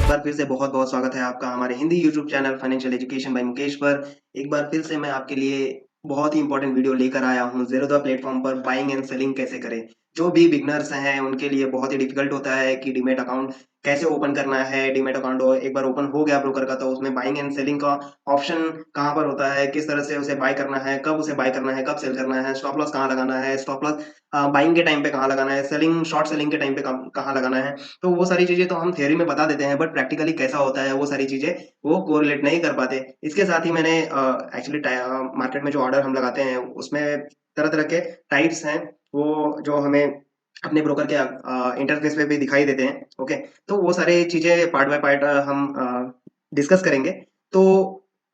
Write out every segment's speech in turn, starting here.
बार फिर से बहुत-बहुत स्वागत है आपका हमारे Hindi YouTube channel financial education by Mukesh पर। एक बार फिर से मैं आपके लिए बहुत ही इम्पोर्टेंट वीडियो लेकर आया हूँ, ज़ेरोधा प्लेटफ़ॉर्म पर बाइंग एंड सेलिंग कैसे करें। जो भी बिगिनर्स हैं, उनके लिए बहुत ही डिफ़िकल्ट होता है कि डीमैट अकाउंट कैसे ओपन करना है। डीमैट अकाउंट एक बार ओपन हो गया ब्रोकर का, तो उसमें बाइंग एंड सेलिंग का ऑप्शन कहाँ पर होता है, किस तरह से उसे बाय करना है, कब उसे बाय करना है, कब सेल करना है, स्टॉप लॉस कहाँ लगाना है, स्टॉप लॉस बाइंग के टाइम पे कहाँ लगाना है, सेलिंग शॉर्ट सेलिंग के टाइम पे कहाँ लगाना है। तो वो सारी चीज़ें तो हम थ्योरी में बता देते हैं, बट प्रैक्टिकली कैसा होता है वो सारी चीज़ें वो कोरिलेट नहीं कर पाते। इसके साथ ही मैंने एक्चुअली मार्केट में जो ऑर्डर हम लगाते हैं उसमें तरह-तरह के टाइप्स हैं, वो जो हमें अपने ब्रोकर के इंटरफेस पे भी दिखाई देते हैं, ओके? तो वो सारी चीज़ें पार्ट बाय पार्ट हम डिस्कस करेंगे। तो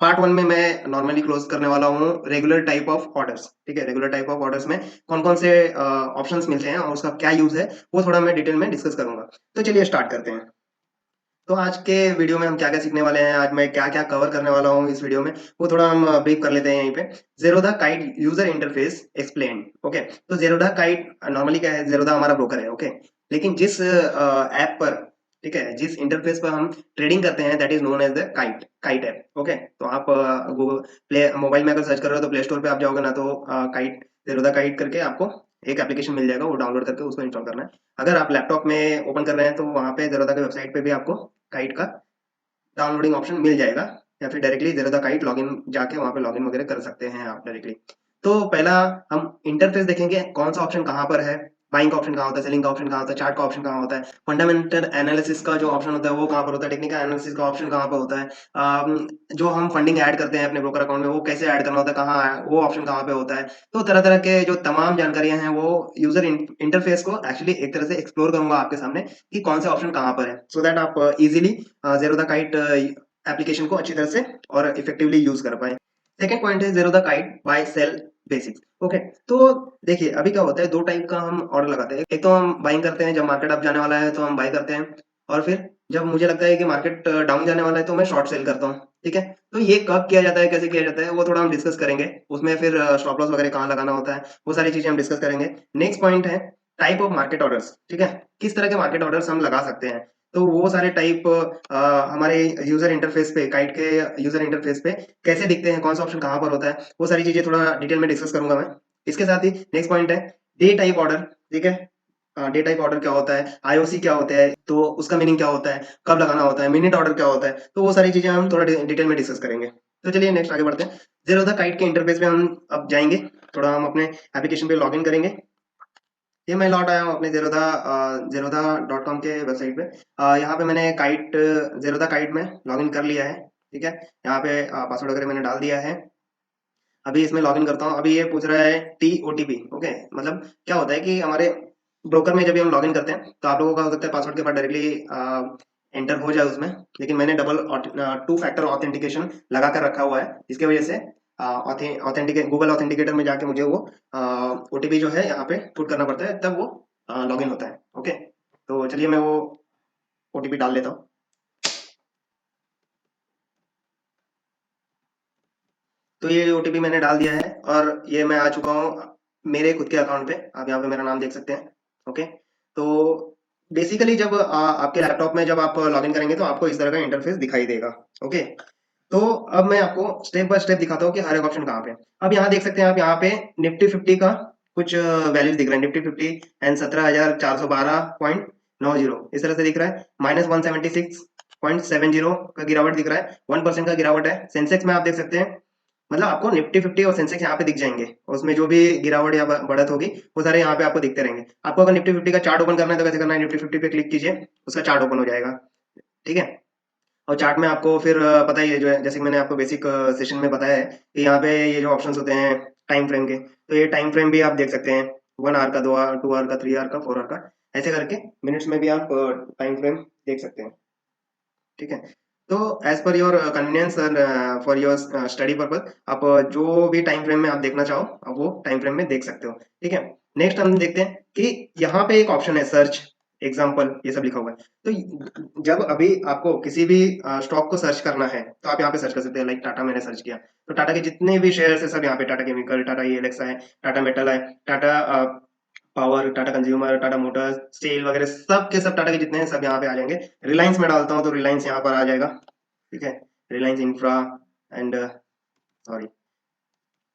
पार्ट 1 में मैं नॉर्मली क्लोज़ करने वाला हूँ रेगुलर टाइप ऑफ ऑर्डर्स, ठीक है? रेगुलर टाइप ऑफ ऑर्डर्स में कौन-कौन से ऑप्शंस मिलते हैं और उसका क्या यूज़ है, वो थोड़ा मैं डिटेल में डिस्कस करूँगा। तो चलिए स्टार्ट करते हैं। तो आज के वीडियो में हम क्या-क्या सीखने वाले हैं, आज मैं क्या-क्या कवर करने वाला हूँ इस वीडियो में, वो थोड़ा हम ब्रीफ कर लेते हैं यहीं पे। Zerodha kite user interface explained, okay? तो ज़ेरोधा काइट नॉर्मली क्या है, ज़ेरोधा हमारा ब्रोकर है, ओके? लेकिन जिस ऐप पर, ठीक है, जिस इंटरफेस पर हम ट्रेडिंग करते हैं that is known as the kite, kite app, okay? तो आप गूगल प्ले मोबाइल में अगर सर्च कर रहे हो तो प्ले स्टोर पे आप जाओगे ना, तो काइट ज़ेरोधा काइट करके आपको एक एप्लीकेशन मिल जाएगा, वो डाउनलोड करके उसको इंस्टॉल करना है। अगर आप लैपटॉप में ओपन कर रहे हैं तो वहाँ पे ज़ेरोधा की वेबसाइट पे भी आपको काइट का डाउनलोडिंग ऑप्शन मिल जाएगा, या फिर डायरेक्टली ज़ेरोधा काइट लॉगिन जाके वहाँ पे लॉगिन वगैरह कर सकते हैं आप डायरेक्टली। तो पहला हम इंटरफ़ेस देखेंगे, कौन-सा ऑप्शन कहाँ पर है, बाइंग का ऑप्शन कहाँ होता है, सेलिंग का ऑप्शन कहाँ होता है, चार्ट का ऑप्शन कहाँ होता है, फंडामेंटल एनालिसिस का जो ऑप्शन होता है वो कहाँ पर होता है, टेक्निकल एनालिसिस का ऑप्शन कहाँ पे होता है, जो हम फंडिंग ऐड करते हैं अपने ब्रोकर अकाउंट में वो कैसे ऐड करना होता है, कहाँ है, वो ऑप्शन कहाँ पे होता है। तो तरह-तरह के जो तमाम जानकारियाँ हैं वो यूज़र इंटरफ़ेस को एक्चुअली एक तरह से एक्सप्लोर करूँगा आपके सामने कि कौन से ऑप्शन कहाँ पर है, सो दैट आप ईज़िली ज़ेरोधा काइट एप्लीकेशन को अच्छी तरह से और इफेक्टिवली यूज़ कर पाएँ। सेकंड पॉइंट है Zerodha Kite buy sell basics, okay? तो देखिए अभी क्या होता है, 2 टाइप का हम ऑर्डर लगाते हैं। एक तो हम बाइंग करते हैं, जब मार्केट अप जाने वाला है तो हम बाय करते हैं, और फिर जब मुझे लगता है कि मार्केट डाउन जाने वाला है तो मैं शॉर्ट सेल करता हूँ, ठीक है? तो ये कब किया जाता है, कैसे किया जाता है, वो थोड़ा हम डिस्कस करेंगे। उसमें फिर स्टॉप लॉस वगैरह कहाँ लगाना होता है, वो सारी चीज़ें हम डिस्कस करेंगे। नेक्स्ट पॉइंट है टाइप ऑफ मार्केट ऑर्डर्स, ठीक है? किस तरह के मार्केट ऑर्डर्स हम लगा सकते हैं। तो वो सारे टाइप हमारे यूज़र इंटरफेस पे, काइट के यूज़र इंटरफेस पे कैसे दिखते हैं, कौन-सा ऑप्शन कहाँ पर होता है, वो सारी चीज़ें थोड़ा डिटेल में डिस्कस करूँगा मैं। इसके साथ ही नेक्स्ट पॉइंट है डे टाइप ऑर्डर, ठीक है? डे टाइप ऑर्डर क्या होता है, आईओसी क्या होता है, तो उसका मीनिंग क्या होता है, कब लगाना होता है, मिनट ऑर्डर क्या होता है, तो वो सारी चीज़ें हम थोड़ा डिटेल में डिस्कस करेंगे। तो चलिए नेक्स्ट आगे बढ़ते हैं। ज़ेरोधा काइट के इंटरफेस पे हम अब जाएँगे, थोड़ा हम अपने एप्लीकेशन पे लॉगिन करेंगे। ये मैं लौट आया हूँ अपने ज़ेरोधा डॉट कॉम के वेबसाइट पे। यहाँ पे मैंने काइट ज़ेरोधा काइट में लॉगिन कर लिया है, ठीक है? यहाँ पे पासवर्ड वगैरह मैंने डाल दिया है। अभी इसमें लॉगिन करता हूँ। अभी ये पूछ रहा है टीओटीपी, ओके? मतलब क्या होता है कि हमारे ब्रोकर में जब भी हम लॉगिन करते हैं, तो आप लोगों का हो सकता है पासवर्ड के बाद डायरेक्टली एंटर हो जाए उसमें, लेकिन मैंने टू फैक्टर ऑथेंटिकेशन लगा कर रखा हुआ है, जिसकी वजह से गूगल ऑथेंटिकेटर में जाके मुझे वो ओटीपी जो है यहाँ पे पुट करना पड़ता है, तब वो लॉगिन होता है, ओके? तो चलिए मैं वो ओटीपी डाल देता हूँ। तो ये ओटीपी मैंने डाल दिया है और ये मैं आ चुका हूँ मेरे खुद के अकाउंट पे। आप यहाँ पे मेरा नाम देख सकते हैं, ओके? तो बेसिकली जब आपके लैपटॉप में जब आप लॉगिन करेंगे तो आपको इस तरह का इंटरफेस दिखाई देगा, ओके? तो अब मैं आपको स्टेप बाय स्टेप दिखाता हूँ कि हर एक ऑप्शन कहाँ पे है। अब यहाँ देख सकते हैं आप, यहाँ पे निफ्टी 50 का कुछ वैल्यूज़ दिख रहा है। निफ्टी 50 एंड 17,412.90 इस तरह से दिख रहा है। -176.70 का गिरावट दिख रहा है, 1% का गिरावट है। सेंसेक्स में आप देख सकते हैं, मतलब आपको निफ्टी 50 और सेंसेक्स यहाँ पे दिख जाएँगे। उसमें जो भी गिरावट या ब बढ़त होगी, वो सारे यहाँ पे आपको दिखते रहेंगे। आपको अगर निफ्टी 50 का चार्ट ओपन करना है तो कैसे करना है, निफ्टी 50 पे क्लिक कीजिए, उसका चार्ट ओपन हो जाएगा, ठीक है? और चार्ट में आपको फिर पता ही है, जो है जैसे कि मैंने आपको बेसिक सेशन में बताया है कि यहाँ पे ये जो ऑप्शंस होते हैं टाइम फ्रेम के, तो ये टाइम फ्रेम भी आप देख सकते हैं, 1 आवर का, 2 आवर, 2 आवर का, 3 आवर का, 4 आवर का, ऐसे करके मिनट्स में भी आप टाइम फ्रेम देख सकते हैं, ठीक है? तो as per your convenience and for your study purpose आप जो भी टाइम फ्रेम में आप देखना चाहो, आप वो टाइम फ्रेम में देख सकते हो, ठीक है? नेक्स्ट हम देखते हैं कि यहाँ पे एक ऑप्शन है सर्च, एग्ज़ाम्पल, ये सब लिखा हुआ है। तो जब अभी आपको किसी भी स्टॉक को सर्च करना है, तो आप यहाँ पे सर्च कर सकते हैं, लाइक टाटा मैंने सर्च किया, तो टाटा के जितने भी शेयर्स हैं सब यहाँ पे, टाटा केमिकल, टाटा ईएलएक्स है, टाटा मेटल है, Tata power, Tata consumer, Tata Motors, steel वगैरह सब के सब टाटा के जितने हैं सब यहाँ पे आ जाएंगे। रिलायंस में डालता हूँ तो रिलायंस यहाँ पर आ जाएगा, ठीक है। Reliance infra and sorry,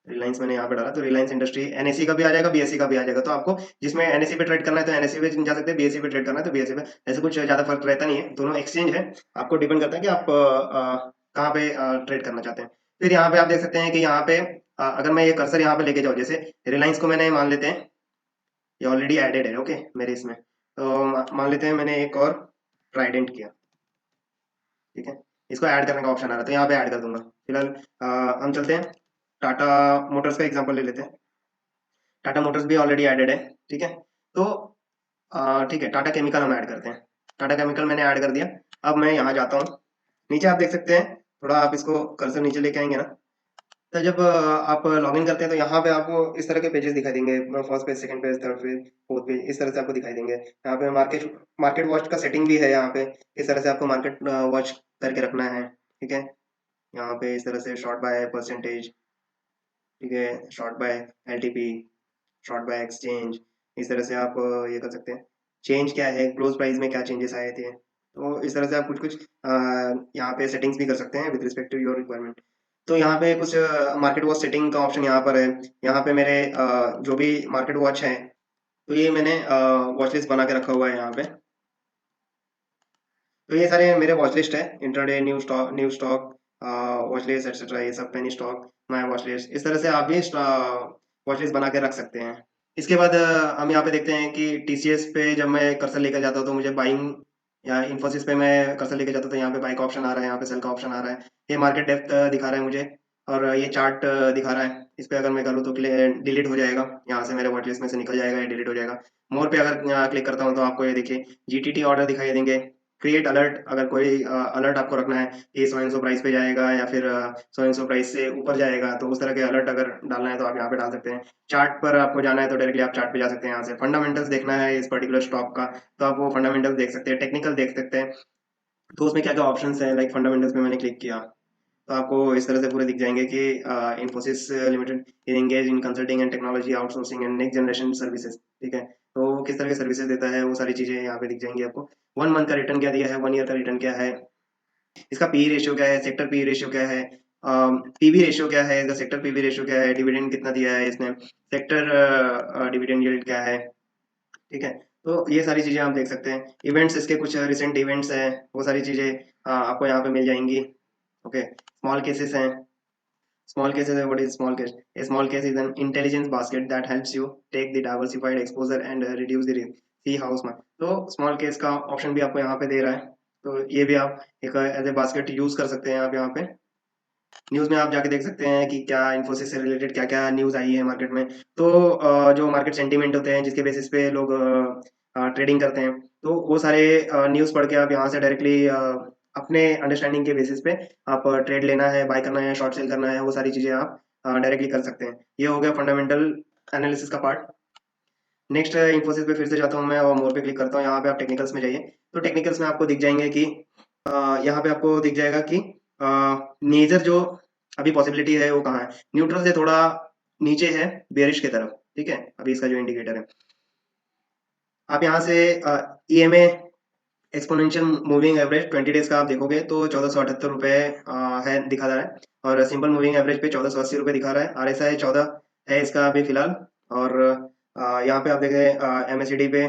Reliance मैंने यहाँ पे डाला तो रिलायंस इंडस्ट्री, एनएससी का भी आ जाएगा, बीएससी का भी आ जाएगा। तो आपको जिसमें एनएससी पे ट्रेड करना है तो एनएससी पे जा सकते हैं, बीएससी पे ट्रेड करना है तो बीएससी पे। ऐसे कुछ ज्यादा फर्क रहता नहीं है, दोनों एक्सचेंज है। आपको डिपेंड करता है कि आप कहाँ पे ट्रेड करना चाहते हैं। फिर यहाँ पे आप देख सकते हैं कि यहाँ पे अगर मैं ये कर्सर यहाँ पे लेके जाऊँ, जैसे रिलायंस को मैंने मान लेते हैं ये ऑलरेडी एडेड है, ओके मेरे इसमें। तो मान लेते हैं मैंने एक और ट्राइडेंट किया, ठीक है। इसको ऐड करने का ऑप्शन आ रहा है तो यहाँ पे ऐड कर दूंगा। फिलहाल हम चलते हैं टाटा मोटर्स का एग्जांपल ले लेते हैं। टाटा मोटर्स भी ऑलरेडी एडेड है, ठीक है। तो ठीक है, टाटा केमिकल हम ऐड करते हैं। टाटा केमिकल मैंने ऐड कर दिया। अब मैं यहाँ जाता हूँ, नीचे आप देख सकते हैं, थोड़ा आप इसको कर्सर नीचे लेके आएंगे ना, तो जब आप लॉगिन करते हैं तो यहाँ पे आपको इस तरह के पेजेस दिखाई देंगे। First page, second page, third page, fourth page, इस तरह से आपको दिखाई देंगे। यहाँ पे मार्केट मार्केट वॉच का सेटिंग भी है। यहाँ पे इस तरह से आपको मार्केट वॉच करके रखना है, ठीक है। यहाँ पे इस तरह से शॉर्ट बाय परसेंटेज, ठीक है, sort by LTP, sort by exchange, इस तरह से आप ये कर सकते हैं। चेंज क्या है, क्लोज प्राइस में क्या चेंजेस आए थे, तो इस तरह से आप कुछ कुछ यहाँ पे सेटिंग्स भी कर सकते हैं with respect to your requirement. तो यहाँ पे कुछ मार्केट वॉच सेटिंग का ऑप्शन यहाँ पर है। यहाँ पे मेरे जो भी मार्केट वॉच है तो ये मैंने वॉच लिस्ट बना के रखा हुआ है यहाँ पे। तो ये सारे मेरे वॉच लिस्ट है, intraday, new stock watch list etcetera, ये सब penny stock, my watch list. इस तरह से आप भी वॉच लिस्ट बना के रख सकते हैं। इसके बाद हम यहाँ पे देखते हैं कि टीसीएस पे जब मैं कर्सर लेकर जाता हूँ तो मुझे बाइंग, या इन्फोसिस पे मैं कर्सर लेकर जाता हूँ तो यहाँ पे बाई का ऑप्शन आ रहा है, यहाँ पे सेल का ऑप्शन आ रहा है। ये मार्केट डेप्थ दिखा रहा है मुझे, और ये चार्ट दिखा रहा है। इस पे अगर मैं करूँ तो डिलीट हो जाएगा, यहाँ से मेरे वॉच लिस्ट में से निकल जाएगा, ये डिलीट हो जाएगा। मोर पे अगर क्लिक करता हूँ तो आपको ये देखिए जीटीटी ऑर्डर दिखाई देंगे। क्रिएट अलर्ट, अगर कोई अलर्ट आपको रखना है कि सो एंड सो प्राइस पे जाएगा या फिर सो एंड सो प्राइस से ऊपर जाएगा, तो उस तरह के अलर्ट अगर डालना है तो आप यहाँ पे डाल सकते हैं। चार्ट पर आपको जाना है तो डायरेक्टली आप चार्ट पे जा सकते हैं। यहाँ से फंडामेंटल्स देखना है इस पर्टिकुलर स्टॉक का तो आप वो फंडामेंटल्स देख सकते हैं, टेक्निकल देख सकते हैं। तो उसमें क्या क्या ऑप्शन है, लाइक फंडामेंटल्स पे मैंने क्लिक किया तो आपको इस तरह से पूरे दिख जाएंगे कि Infosys limited in engage in consulting and technology outsourcing and next generation services, ठीक है। तो वो किस तरह के सर्विसेज देता है वो सारी चीजें यहाँ पे दिख जाएंगी आपको। 1 मंथ का रिटर्न क्या दिया है, 1 ईयर का रिटर्न क्या है, इसका पी रेशियो क्या है, सेक्टर पी रेशियो क्या है, पीबी रेशियो क्या है, इसका सेक्टर पीबी रेशियो क्या है, डिविडेंड कितना दिया है इसने, सेक्टर डिविडेंड यील्ड क्या है, ठीक है। तो ये सारी चीजें आप देख सकते हैं। इवेंट्स, इसके कुछ रिसेंट इवेंट्स हैं, वो सारी चीजें आपको यहाँ पे मिल जाएंगी, ओके। स्मॉल केसेस हैं, small cases है, what is small case? A small case is an intelligence basket that helps you take the diversified exposure and reduce the risk. See how small, तो small case का option भी आपको यहाँ पे दे रहा है। तो ये भी आप एक एज ए बास्केट यूज कर सकते हैं। आप यहाँ पे न्यूज में आप जाके देख सकते हैं कि क्या इन्फोसिस से रिलेटेड क्या क्या न्यूज आई है मार्केट में। तो जो मार्केट सेंटीमेंट होते हैं जिसके बेसिस पे लोग ट्रेडिंग करते हैं, तो वो सारे न्यूज पढ़ के आप यहाँ से डायरेक्टली अपने अंडरस्टैंडिंग के बेसिस पे आप ट्रेड लेना है, बाय करना है, शॉर्ट सेल करना है, वो सारी चीजें आप डायरेक्टली कर सकते हैं। ये हो गया फंडामेंटल एनालिसिस का पार्ट। नेक्स्ट इन्फोसिस पे फिर से जाता हूँ मैं और मोर पे क्लिक करता हूँ। यहाँ पे आप टेक्निकल्स में जाइए तो टेक्निकल्स में आपको दिख जाएंगे कि यहाँ पे आपको दिख जाएगा कि मेजर जो अभी पॉसिबिलिटी है वो कहाँ है। न्यूट्रल से थोड़ा नीचे है, बेरिश की तरफ, ठीक है। अभी इसका जो इंडिकेटर है, आप यहाँ से EMA exponential moving average 20 days का आप देखोगे तो 1478 रुपये है दिखा रहा है, और सिंपल मूविंग एवरेज पे 1480 रुपये दिखा रहा है। आरएसआई 14 है इसका अभी फिलहाल। और यहाँ पे आप देखें एमएसीडी पे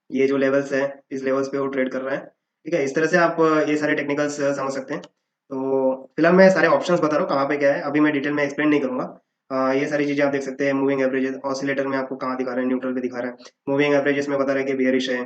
ये जो लेवल्स है, इस लेवल्स पे वो ट्रेड कर रहा है, ठीक है। इस तरह से आप ये सारे टेक्निकल्स समझ सकते हैं। तो फिलहाल मैं सारे ऑप्शंस बता रहा हूँ कहाँ पे क्या है, अभी मैं डिटेल में एक्सप्लेन नहीं करूंगा। ये सारी चीजें आप देख सकते हैं। मूविंग एवरेजेस ऑसिलेटर में आपको कहाँ दिखा रहा है, न्यूट्रल पे दिखा रहा है। मूविंग एवरेजेस में बता रहा है कि बेयरिश है,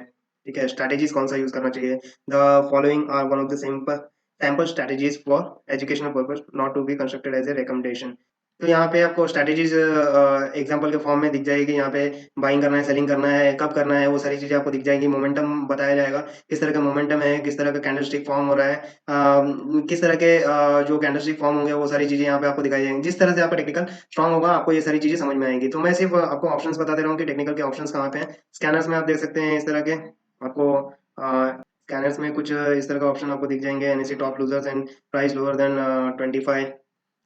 ठीक है। स्ट्रैटेजीज कौन सा यूज करना चाहिए, the following are one of the simple sample strategies for educational purpose not to be constructed as a recommendation. तो यहाँ पे आपको स्ट्रैटेजीज एग्जांपल के फॉर्म में दिख जाएगी। यहाँ पे बाइंग करना है, सेलिंग करना है, कब करना है, वो सारी चीजें आपको दिख जाएंगी। मोमेंटम बताया जाएगा, किस तरह का मोमेंटम है, किस तरह का कैंडलस्टिक फॉर्म हो रहा है, किस तरह के जो कैंडलस्टिक फॉर्म होंगे वो सारी चीजें यहाँ पे आपको दिखाई जाएंगी। जिस तरह से आपका टेक्निकल स्ट्रांग होगा आपको ये सारी चीजें समझ में आएंगी। तो मैं सिर्फ आपको ऑप्शंस बता दे रहा हूँ कि टेक्निकल के ऑप्शंस कहाँ पे हैं। स्कैनर्स में आप देख सकते हैं इस तरह के आपको स्कैनर्स में कुछ इस तरह का ऑप्शन आपको दिख जाएंगे, NSC top losers and price lower than 25।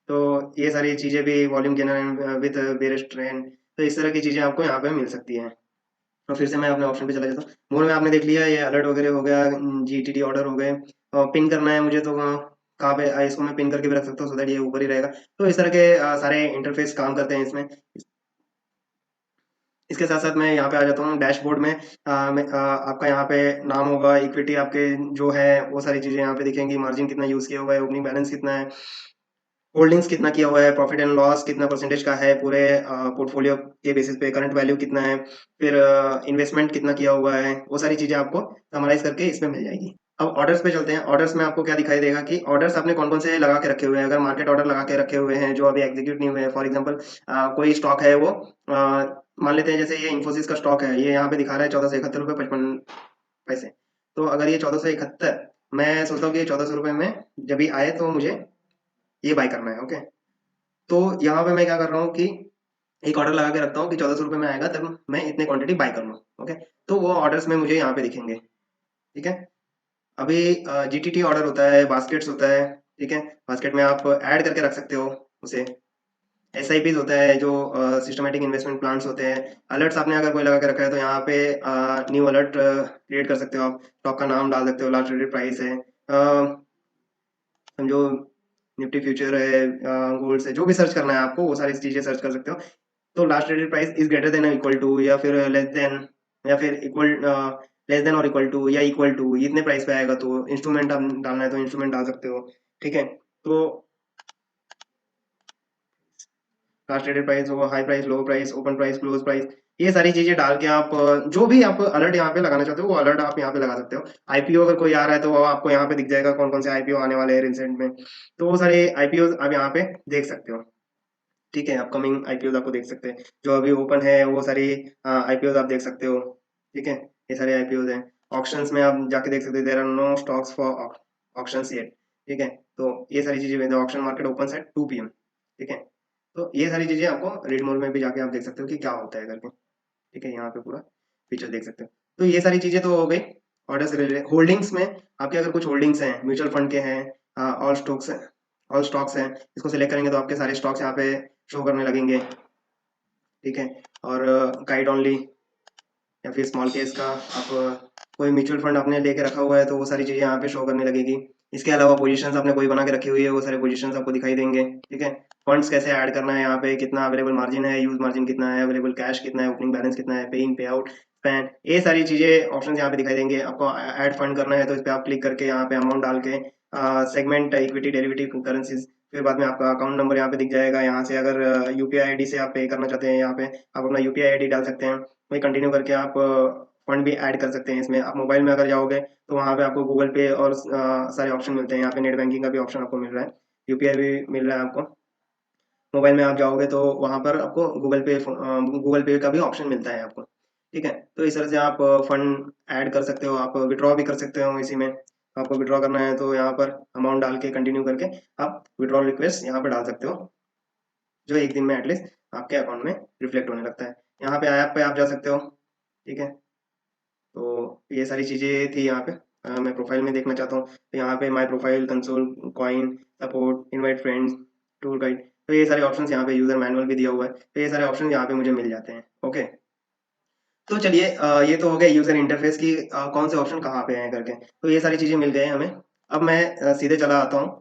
तो ये सारी चीजें भी volume gainer with bearish trend, तो इस तरह की चीजें आपको यहाँ पे मिल सकती हैं। तो फिर से मैं अपने ऑप्शन पे चला जाता हूँ। मोर में आपने देख लिया ये अलर्ट वगैरह हो गया, जीटीटी ऑर्डर हो गए, और पिन करना है मुझे तो कहाँ पे इसको मैं पिन करके भी रख सकता हूँ, सो दैट ये ऊपर ही रहेगा। तो इस तरह के सारे इंटरफेस काम करते हैं इसमें। इसके साथ साथ मैं यहाँ पे आ जाता हूँ डैशबोर्ड में। आपका यहाँ पे नाम होगा, इक्विटी आपके जो है वो सारी चीजें यहाँ पे दिखेंगी, मार्जिन कितना यूज किया हुआ है, ओपनिंग बैलेंस कितना है, होल्डिंग्स कितना किया हुआ है, प्रॉफिट एंड लॉस कितना परसेंटेज का है पूरे पोर्टफोलियो के बेसिस पे, करंट वैल्यू कितना है, फिर इन्वेस्टमेंट कितना किया हुआ है, वो सारी चीजें आपको समराइज करके इसमें मिल जाएगी। अब ऑर्डर्स पे चलते हैं। ऑर्डर्स में आपको क्या दिखाई देगा कि ऑर्डर्स आपने कौन कौन से लगा के रखे हुए हैं। अगर मार्केट ऑर्डर लगा के रखे हुए हैं जो अभी एग्जीक्यूट नहीं हुए हैं, फॉर एग्जांपल कोई स्टॉक है वो मान लेते हैं जैसे ये इन्फोसिस का स्टॉक है, ये यहाँ पे दिखा रहा है 1471 रुपये 55 पैसे। तो अगर ये 1471, मैं सोचता हूँ कि ये 1400 रुपये में जब भी आए तो मुझे ये बाय करना है। ओके, तो यहाँ पे मैं क्या कर रहा हूँ कि एक ऑर्डर लगा के रखता हूँ कि 1400 रुपये में आएगा तब मैं इतने क्वांटिटी बाय कर लूँ। ओके, तो वो ऑर्डर्स में मुझे यहाँ पे दिखेंगे। ठीक है, अभी जीटीटी ऑर्डर होता है, बास्केट्स होता है। ठीक है, बास्केट में आप ऐड करके रख सकते हो उसे। एसआईपीज होता है जो सिस्टमेटिक इन्वेस्टमेंट प्लान्स होते हैं। अलर्ट्स आपने अगर कोई लगा के रखा है तो यहाँ पे न्यू अलर्ट क्रिएट कर सकते हो आप, स्टॉक का नाम डाल सकते हो, लास्ट ट्रेडेड प्राइस है, समझो निफ्टी फ्यूचर है, गोल्ड है, जो भी सर्च करना है आपको वो सारी चीजें सर्च कर सकते हो। तो last traded price is greater than equal to, या फिर लेस देन, या फिर इक्वल, लेस देन और इक्वल टू, या इक्वल टू, इतने प्राइस पे आएगा। तो इंस्ट्रूमेंट आप डालना है तो इंस्ट्रूमेंट डाल सकते हो। ठीक है, तो लास्ट ट्रेडेड प्राइस हो, हाई प्राइस, लो price, open price, close price, ये सारी चीजें डाल के आप जो भी आप अलर्ट यहाँ पे लगाना चाहते हो वो अलर्ट आप यहाँ पे लगा सकते हो। आईपीओ अगर कोई आ रहा है तो वो आपको यहाँ पे दिख जाएगा कौन कौन से आईपीओ आने वाले हैं रिसेंट में। तो वो सारे आईपीओ आप यहाँ पे देख सकते हो। ठीक है, अपकमिंग आईपीओ आपको देख सकते हैं, जो अभी ओपन है वो सारी आईपीओ आप देख सकते हो। ठीक है, ये सारे आईपीओ हैं। ऑप्शंस में आप जाके देख सकते हो, there are no stocks for options yet. ठीक है, तो ये सारी चीजें, option market open at 2 PM। ठीक है, तो ये सारी चीजें आपको रीड मोड में भी जाके आप देख सकते हो कि क्या होता है करके। ठीक है, यहाँ पे पूरा फीचर देख सकते हो। तो ये सारी चीजें तो हो गई ऑर्डर से रिलेटेड। होल्डिंग्स में आपके अगर कुछ होल्डिंग्स हैं, म्यूचुअल फंड के हैं, ऑल स्टॉक्स हैं, ऑल स्टॉक्स हैं, इसको सिलेक्ट करेंगे तो आपके सारे स्टॉक्स यहाँ पे शो करने लगेंगे। ठीक है, और गाइड ओनली या फिर स्मॉल केस का आप कोई म्यूचुअल फंड आपने लेके रखा हुआ है तो वो सारी चीज़ें यहाँ पे शो करने लगेगी। इसके अलावा पोजीशंस आपने कोई बना के रखी हुई है वो सारे पोजीशंस आपको दिखाई देंगे। ठीक है, फंड्स कैसे ऐड करना है, यहाँ पे कितना अवेलेबल मार्जिन है, यूज मार्जिन कितना है, अवेलेबल कैश कितना है, ओपनिंग बैलेंस कितना है, पे इन पे आउट, स्पैन, ये सारी चीज़ें ऑप्शन यहाँ पे दिखाई देंगे। आपको ऐड फंड करना है तो इस पर आप क्लिक करके यहाँ पे अमाउंट डाल के सेगमेंट इक्विटी डेरिवेटिव करेंसीज, फिर बाद में आपका अकाउंट नंबर यहाँ पे दिख जाएगा। यहाँ से अगर यूपीआई आईडी से आप पे करना चाहते हैं यहाँ पे आप अपना यूपीआई आईडी डाल सकते हैं। वही कंटिन्यू करके आप फंड भी ऐड कर सकते हैं इसमें। आप मोबाइल में अगर जाओगे तो वहाँ पे आपको गूगल पे और सारे ऑप्शन मिलते हैं। यहाँ पे नेट बैंकिंग का भी ऑप्शन आपको मिल रहा है, यूपीआई भी मिल रहा है आपको। मोबाइल में आप जाओगे तो वहाँ पर आपको गूगल पे का भी ऑप्शन मिलता है आपको। ठीक है, तो इस तरह से आप फंड ऐड कर सकते हो, आप विड्रॉ भी कर सकते हो इसी में। आपको विड्रॉ करना है तो यहाँ पर अमाउंट डाल के कंटिन्यू करके आप विड्रॉ रिक्वेस्ट यहाँ पर डाल सकते हो, जो एक दिन में एटलीस्ट आपके अकाउंट में रिफ्लेक्ट होने लगता है। यहाँ पे ऐप पे आप जा सकते हो। ठीक है, तो ये सारी चीज़ें थी यहाँ पे। मैं प्रोफाइल में देखना चाहता हूँ तो यहाँ पे my profile, console, coin, support, invite friends, tour guide, तो ये सारे ऑप्शंस यहाँ पे, यूजर मैनुअल भी दिया हुआ है, तो ये सारे ऑप्शन यहाँ पे मुझे मिल जाते हैं। ओके, तो चलिए ये तो हो गया यूजर इंटरफेस की कौन से ऑप्शन कहाँ पे हैं करके, तो ये सारी चीज़ें मिल गए हमें। अब मैं सीधे चला आता हूँ।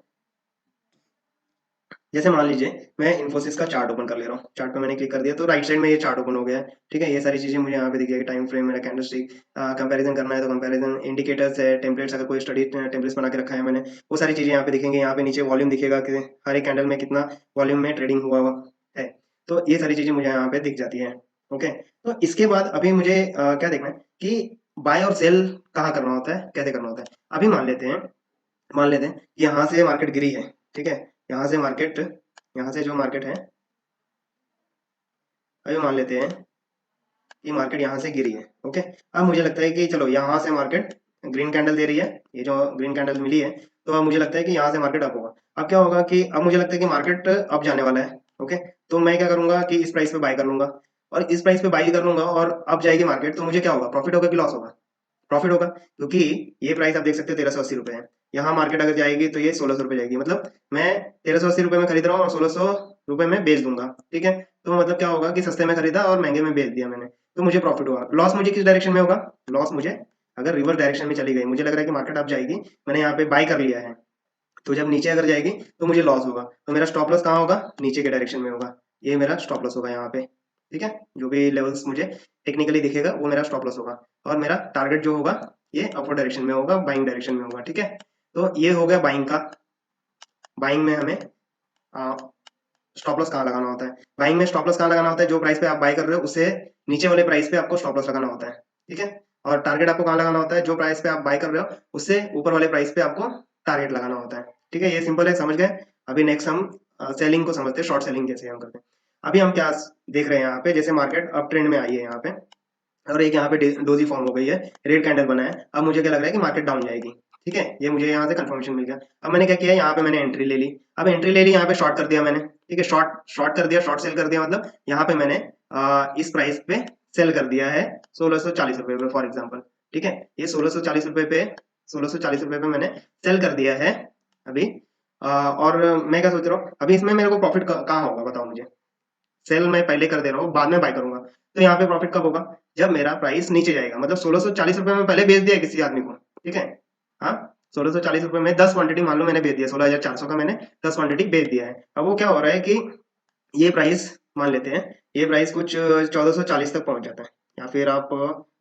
जैसे मान लीजिए मैं इन्फोसिस का चार्ट ओपन कर ले रहा हूँ, चार्ट पे मैंने क्लिक कर दिया तो राइट साइड में ये चार्ट ओपन हो गया है। ठीक है, ये सारी चीजें मुझे यहाँ पे दिख जाएगी, टाइम फ्रेम, मेरा कैंडलस्टिक, कंपैरिजन करना है तो कंपैरिजन, इंडिकेटर्स है, टेम्पलेट्स, अगर कोई स्टडी टेम्पलेट्स बना के रखा है मैंने, वो सारी चीजें यहाँ पे दिखेंगे। यहाँ पे नीचे वॉल्यूम दिखेगा कि हर एक कैंडल में कितना वॉल्यूम में ट्रेडिंग हुआ है, तो ये सारी चीजें मुझे यहाँ पे दिख जाती है। ओके, तो इसके बाद अभी मुझे क्या देखना है कि बाय और सेल कहाँ करना होता है, कैसे करना होता है। अभी मान लेते हैं कि यहाँ से मार्केट गिरी है। ठीक है, यहाँ से मार्केट, यहाँ से जो मार्केट है, अभी मान लेते हैं कि मार्केट यहाँ से गिरी है। ओके, अब मुझे लगता है कि चलो यहाँ से मार्केट ग्रीन कैंडल दे रही है, ये जो ग्रीन कैंडल मिली है, तो अब मुझे लगता है कि यहाँ से मार्केट अप होगा। अब क्या होगा कि अब मुझे लगता है कि मार्केट अप जाने वाला है। ओके, तो मैं क्या करूंगा कि इस प्राइस पे बाय कर लूंगा, और इस प्राइस पे बाई कर लूंगा और अब जाएगी मार्केट, तो मुझे क्या होगा, प्रॉफिट होगा कि लॉस होगा? प्रॉफिट होगा, क्योंकि ये प्राइस आप देख सकते हो 1380 रुपए है। यहाँ मार्केट अगर जाएगी तो ये 1600 रुपए जाएगी, मतलब मैं 1380 रुपए में खरीद रहा हूँ और 1600 रुपए में बेच दूंगा। ठीक है, तो मतलब क्या होगा कि सस्ते में खरीदा और महंगे में बेच दिया मैंने। तो मुझे प्रॉफिट होगा। लॉस मुझे किस डायरेक्शन में होगा? लॉस मुझे अगर रिवर्स डायरेक्शन में चली गई, मुझे लग रहा है कि मार्केट अप जाएगी, मैंने यहाँ पे बाय कर लिया है, तो जब नीचे अगर जाएगी तो मुझे लॉस होगा, तो मेरा स्टॉप लॉस कहाँ होगा? नीचे के डायरेक्शन में होगा। ये मेरा स्टॉप लॉस होगा यहाँ पे, ठीक है। जो भी लेवल्स मुझे टेक्निकली दिखेगा वो मेरा स्टॉप लॉस होगा, और मेरा टारगेट जो होगा ये अपवर्ड डायरेक्शन में होगा, बाइंग डायरेक्शन में होगा, ठीक है। तो ये हो गया बाइंग का। बाइंग में हमें स्टॉप लॉस कहाँ लगाना होता है? बाइंग में स्टॉप लॉस कहाँ लगाना होता है? जो प्राइस पे आप बाय कर रहे हो उससे नीचे वाले प्राइस पे आपको स्टॉप लॉस लगाना होता है, ठीक है। और टारगेट आपको कहाँ लगाना होता है? जो प्राइस पे आप बाय कर रहे हो उससे ऊपर वाले प्राइस पे आपको टारगेट लगाना होता है, ठीक है। ये सिंपल है, समझ गए। अभी नेक्स्ट हम सेलिंग को समझते हैं, शॉर्ट सेलिंग कैसे हम करते हैं। अभी हम क्या देख रहे हैं यहाँ पे, जैसे मार्केट अप ट्रेंड में आई है यहाँ पे, और एक यहाँ पे डोजी फॉर्म हो गई है, रेड कैंडल बना है। अब मुझे क्या लग रहा है कि मार्केट डाउन जाएगी, ठीक है। ये मुझे यहाँ से कंफर्मेशन मिल गया। अब मैंने क्या किया, यहाँ पे मैंने एंट्री ले ली। अब एंट्री ले ली, यहाँ पे शॉर्ट कर दिया मैंने, ठीक है। शॉर्ट शॉर्ट कर दिया, शॉर्ट सेल कर दिया, मतलब यहाँ पे मैंने इस प्राइस पे सेल कर दिया है 1640 रुपए पे, फॉर एग्जाम्पल, ठीक है। ये 1640 रुपए पे, 1640 रुपए पे मैंने सेल कर दिया है अभी। और मैं क्या सोच रहा हूँ, अभी इसमें मेरे को प्रॉफिट कहाँ होगा बताओ मुझे? सेल मैं पहले कर दे रहा हूँ, बाद में बाय करूंगा, तो यहाँ पे प्रॉफिट कब होगा? जब मेरा प्राइस नीचे जाएगा, मतलब 1640 रुपए में पहले बेच दिया किसी आदमी को, ठीक है। हाँ, 1640 रुपए में 10 क्वांटिटी मान लो मैंने बेच दिया, 16,400 का मैंने 10 क्वांटिटी बेच दिया है। अब वो क्या हो रहा है कि ये प्राइस मान लेते हैं, ये प्राइस कुछ 1440 तक पहुंच जाता है, या फिर आप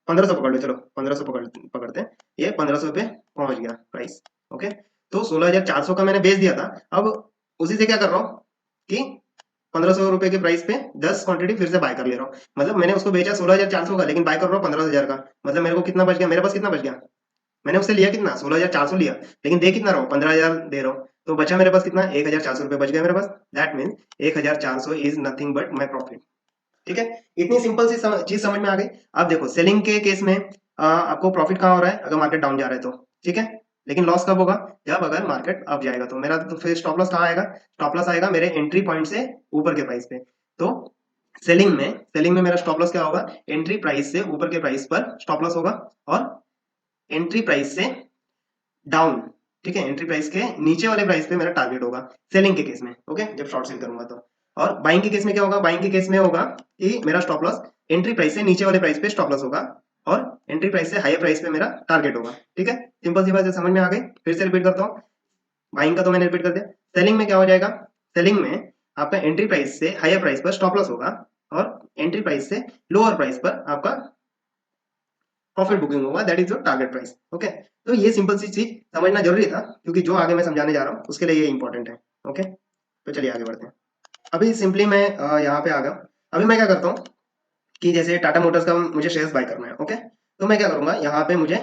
1500 पकड़ लो, चलो 1500 पकड़ते हैं, ये 1500 पे पहुंच गया प्राइस, ओके। तो 16,400 का मैंने बेच दिया था, अब उसी से क्या कर रहा हूँ कि 1500 रुपए के प्राइस पे 10 क्वांटिटी फिर से बाय कर ले रहा हूँ। मतलब मैंने उसको बेचा 16,400 का, लेकिन बाय कर रहा हूँ 15,000 का। मतलब मेरे को कितना बच गया? मेरे पास कितना बच गया? मैंने उससे लिया कितना? 16,400 लिया, लेकिन दे कितना रहा हूँ? 15,000 दे रहा हूँ। तो बचा मेरे पास कितना? 1,400 रुपए बच गया मेरे पास। That mean 1,400 is nothing but my profit, ठीक है। इतनी सिंपल सी चीज समझ में आ गई। अब देखो सेलिंग के केस में आपको प्रॉफिट कहाँ हो रहा है? अगर मार्केट डाउन जा रहा है तो, ठीक है। लेकिन लॉस कब होगा? जब अगर मार्केट अप जाएगा। तो मेरा तो फिर स्टॉप लॉस कहाँ आएगा? स्टॉप लॉस आएगा मेरे एंट्री पॉइंट से ऊपर के प्राइस पे। तो सेलिंग में मेरा स्टॉप लॉस क्या होगा? एंट्री प्राइस से ऊपर के प्राइस पर स्टॉप लॉस होगा, और एंट्री प्राइस से डाउन, ठीक है, एंट्री प्राइस के नीचे वाले प्राइस पे मेरा टारगेट होगा सेलिंग के केस में, ओके, जब शॉर्ट सेल करूंगा तो। और बाइंग के केस में क्या होगा? बाइंग के केस में होगा कि मेरा स्टॉप लॉस एंट्री प्राइस से नीचे वाले प्राइस पे स्टॉप लॉस होगा, और एंट्री प्राइस से हायर प्राइस पे मेरा टारगेट होगा, ठीक है। सिंपल सी बात समझ में आ गई। फिर से रिपीट करता हूँ, बाइंग का तो मैंने रिपीट कर दिया। सेलिंग में क्या हो जाएगा? सेलिंग में आपका एंट्री प्राइस से हायर प्राइस पर स्टॉप लॉस होगा, और एंट्री प्राइस से लोअर प्राइस पर आपका प्रॉफिट बुकिंग होगा, that is your target price, okay. तो ये सिंपल सी चीज समझना जरूरी था, क्योंकि जो आगे मैं समझाने जा रहा हूँ उसके लिए ये इंपॉर्टेंट है, ओके। तो चलिए आगे बढ़ते हैं। अभी सिंपली मैं यहाँ पे आ गया। अभी मैं क्या करता हूँ कि जैसे टाटा मोटर्स का मुझे शेयर्स बाय करना है, ओके। तो मैं क्या करूंगा, यहाँ पे मुझे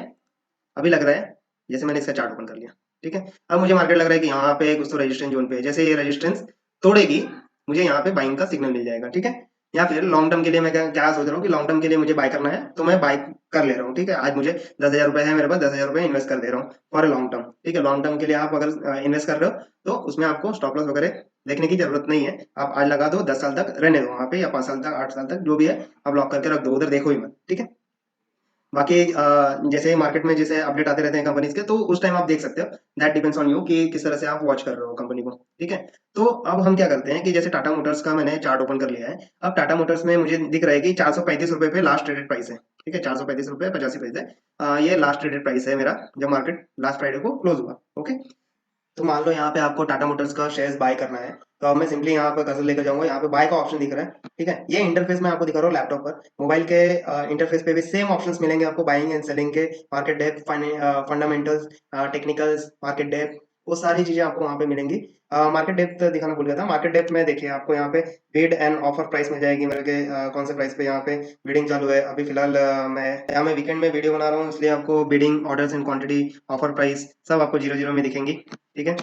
अभी लग रहा है, जैसे मैंने इसका चार्ट ओपन कर लिया, ठीक है। अब मुझे मार्केट लग रहा है कि यहाँ पे कुछ तो रेजिस्टेंस जोन पे है, जैसे ये रेजिस्टेंस तोड़ेगी मुझे यहाँ पे बाइंग का सिग्नल मिल जाएगा, ठीक है। या फिर लॉन्ग टर्म के लिए मैं क्या सोच रहा हूँ कि लॉन्ग टर्म के लिए मुझे बाय करना है, तो मैं बाय कर ले रहा हूँ, ठीक है। आज मुझे 10,000 रुपए है मेरे पास, 10,000 रुपए इन्वेस्ट कर दे रहा हूँ फॉर ए लॉन्ग टर्म, ठीक है। लॉन्ग टर्म के लिए आप अगर इन्वेस्ट कर रहे हो तो उसमें आपको स्टॉप लॉस वगैरह देखने की जरूरत नहीं है। आप आज लगा दो, 10 साल तक रहने दो वहां पे, या 5 साल तक, 8 साल तक, जो भी है आप लॉक करके रख दो, उधर देखो ही मत, ठीक है। बाकी जैसे मार्केट में जैसे अपडेट आते रहते हैं कंपनीज के, तो उस टाइम आप देख सकते हो। दैट डिपेंड्स ऑन यू कि किस तरह से आप वॉच कर रहे हो कंपनी को, ठीक है। तो अब हम क्या करते हैं कि जैसे टाटा मोटर्स का मैंने चार्ट ओपन कर लिया है। अब टाटा मोटर्स में मुझे दिख रहा है कि 435 रुपए पे लास्ट ट्रेडेड प्राइस है, ठीक है। 435 रुपए 85 पैसे ये लास्ट ट्रेडेड प्राइस है मेरा, जब मार्केट लास्ट फ्राइडे को क्लोज हुआ, ओके। तो मान लो यहाँ पे आपको टाटा मोटर्स का शेयर्स बाय करना है, तो अब मैं सिंपली यहाँ पर कर्सर लेकर जाऊंगा, यहाँ पे बाय का ऑप्शन दिख रहा है, ठीक है। ये इंटरफेस मैं आपको दिखा रहा हूँ लैपटॉप पर। मोबाइल के इंटरफेस पे भी सेम ऑप्शंस मिलेंगे आपको, बाइंग एंड सेलिंग के, market depth, fundamentals, technicals, market depth, वो सारी चीजें आपको वहाँ पे मिलेंगी। मार्केट डेप्थ दिखाना भूल गया था। मार्केट डेप्थ में देखिए आपको यहाँ पे बिड एंड ऑफर प्राइस मिल जाएगी मेरे के, कौन से प्राइस पे यहाँ पे बिडिंग चालू है अभी फिलहाल। मैं वीकेंड में वीडियो बना रहा हूँ, इसलिए आपको bidding, orders and quantity, offer price सब आपको 0-0 में दिखेंगी, ठीक है।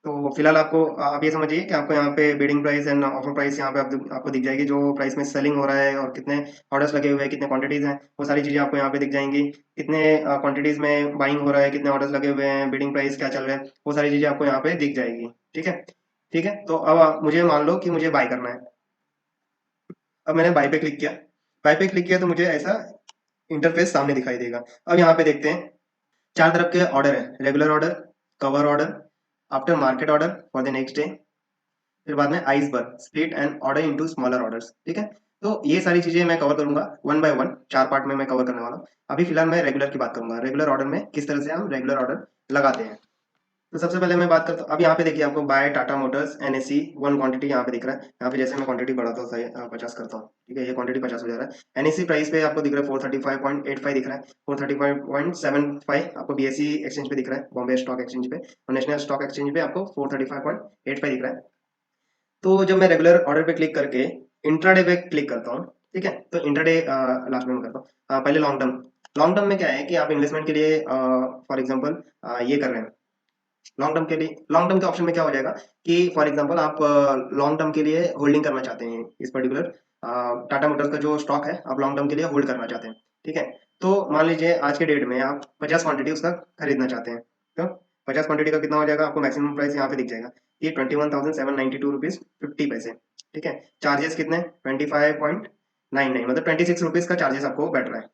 तो फिलहाल आपको आप ये समझिए कि आपको यहाँ पे bidding price and offer price यहाँ पे आपको दिख जाएगी, जो प्राइस में सेलिंग हो रहा है और कितने ऑर्डर्स लगे हुए हैं, कितने क्वांटिटीज हैं, वो सारी चीजें आपको यहाँ पे दिख जाएंगी। कितने क्वांटिटीज में बाइंग हो रहा है, कितने ऑर्डर्स लगे हुए हैं, बिडिंग प्राइस क्या चल रहा है, वो सारी चीजें आपको यहाँ पे दिख जाएगी, ठीक है। ठीक है, तो अब मुझे मान लो कि मुझे बाय करना है। अब मैंने बाय पे क्लिक किया, बाय पे क्लिक किया तो मुझे ऐसा इंटरफेस सामने दिखाई देगा। अब यहाँ पे देखते हैं, चार तरफ के ऑर्डर है, regular order, cover order, after market order for the next day, फिर बाद में iceberg, split and order into smaller orders, ठीक है। तो ये सारी चीजें मैं कवर करूंगा वन बाय वन, 4 पार्ट में मैं कवर करने वाला हूँ। अभी फिलहाल मैं रेगुलर की बात करूंगा, रेगुलर ऑर्डर में किस तरह से हम रेगुलर ऑर्डर लगाते हैं। तो सबसे पहले मैं बात करता हूँ, अब यहाँ पे देखिए आपको buy Tata motors NSC one quantity यहाँ पे दिख रहा है। यहाँ पे जैसे मैं क्वांटिटी बढ़ाता हूँ 50 करता हूँ, ठीक है, ये क्वांटिटी 50 हो जा रहा है। एनएससी प्राइस पे आपको दिख रहा है 435.85 दिख रहा है, 435.75 आपको बीएससी एक्सचेंज पे दिख रहा है, बॉम्बे स्टॉक एक्सचेंज पे, और नेशनल स्टॉक एक्सचेंज पे आपको 435.85 दिख रहा है। तो जब मैं रेगुलर ऑर्डर पे क्लिक करके इंट्राडे पे क्लिक करता हूँ, ठीक है, तो इंट्राडे लास्ट में मैं करता हूँ। पहले लॉन्ग टर्म, लॉन्ग टर्म में क्या है कि आप इन्वेस्टमेंट के लिए फॉर एग्जांपल ये कर रहे हैं, लॉन्ग टर्म के लिए, लॉन्ग टर्म के ऑप्शन में क्या हो जाएगा कि फॉर एग्जांपल आप लॉन्ग टर्म के लिए होल्डिंग करना चाहते हैं इस पर्टिकुलर टाटा मोटर्स का जो स्टॉक है, आप लॉन्ग टर्म के लिए होल्ड करना चाहते हैं, ठीक है। तो मान लीजिए आज के डेट में आप 50 क्वांटिटी उसका खरीदना चाहते हैं, तो 50 क्वांटिटी का कितना हो जाएगा, आपको मैक्सिमम प्राइस यहाँ पे दिख जाएगा, ये 21,792 रुपीज 50 पैसे, ठीक है। चार्जेस कितने, 25.99, मतलब 26 रुपीज का चार्जेस आपको बैठ रहा है,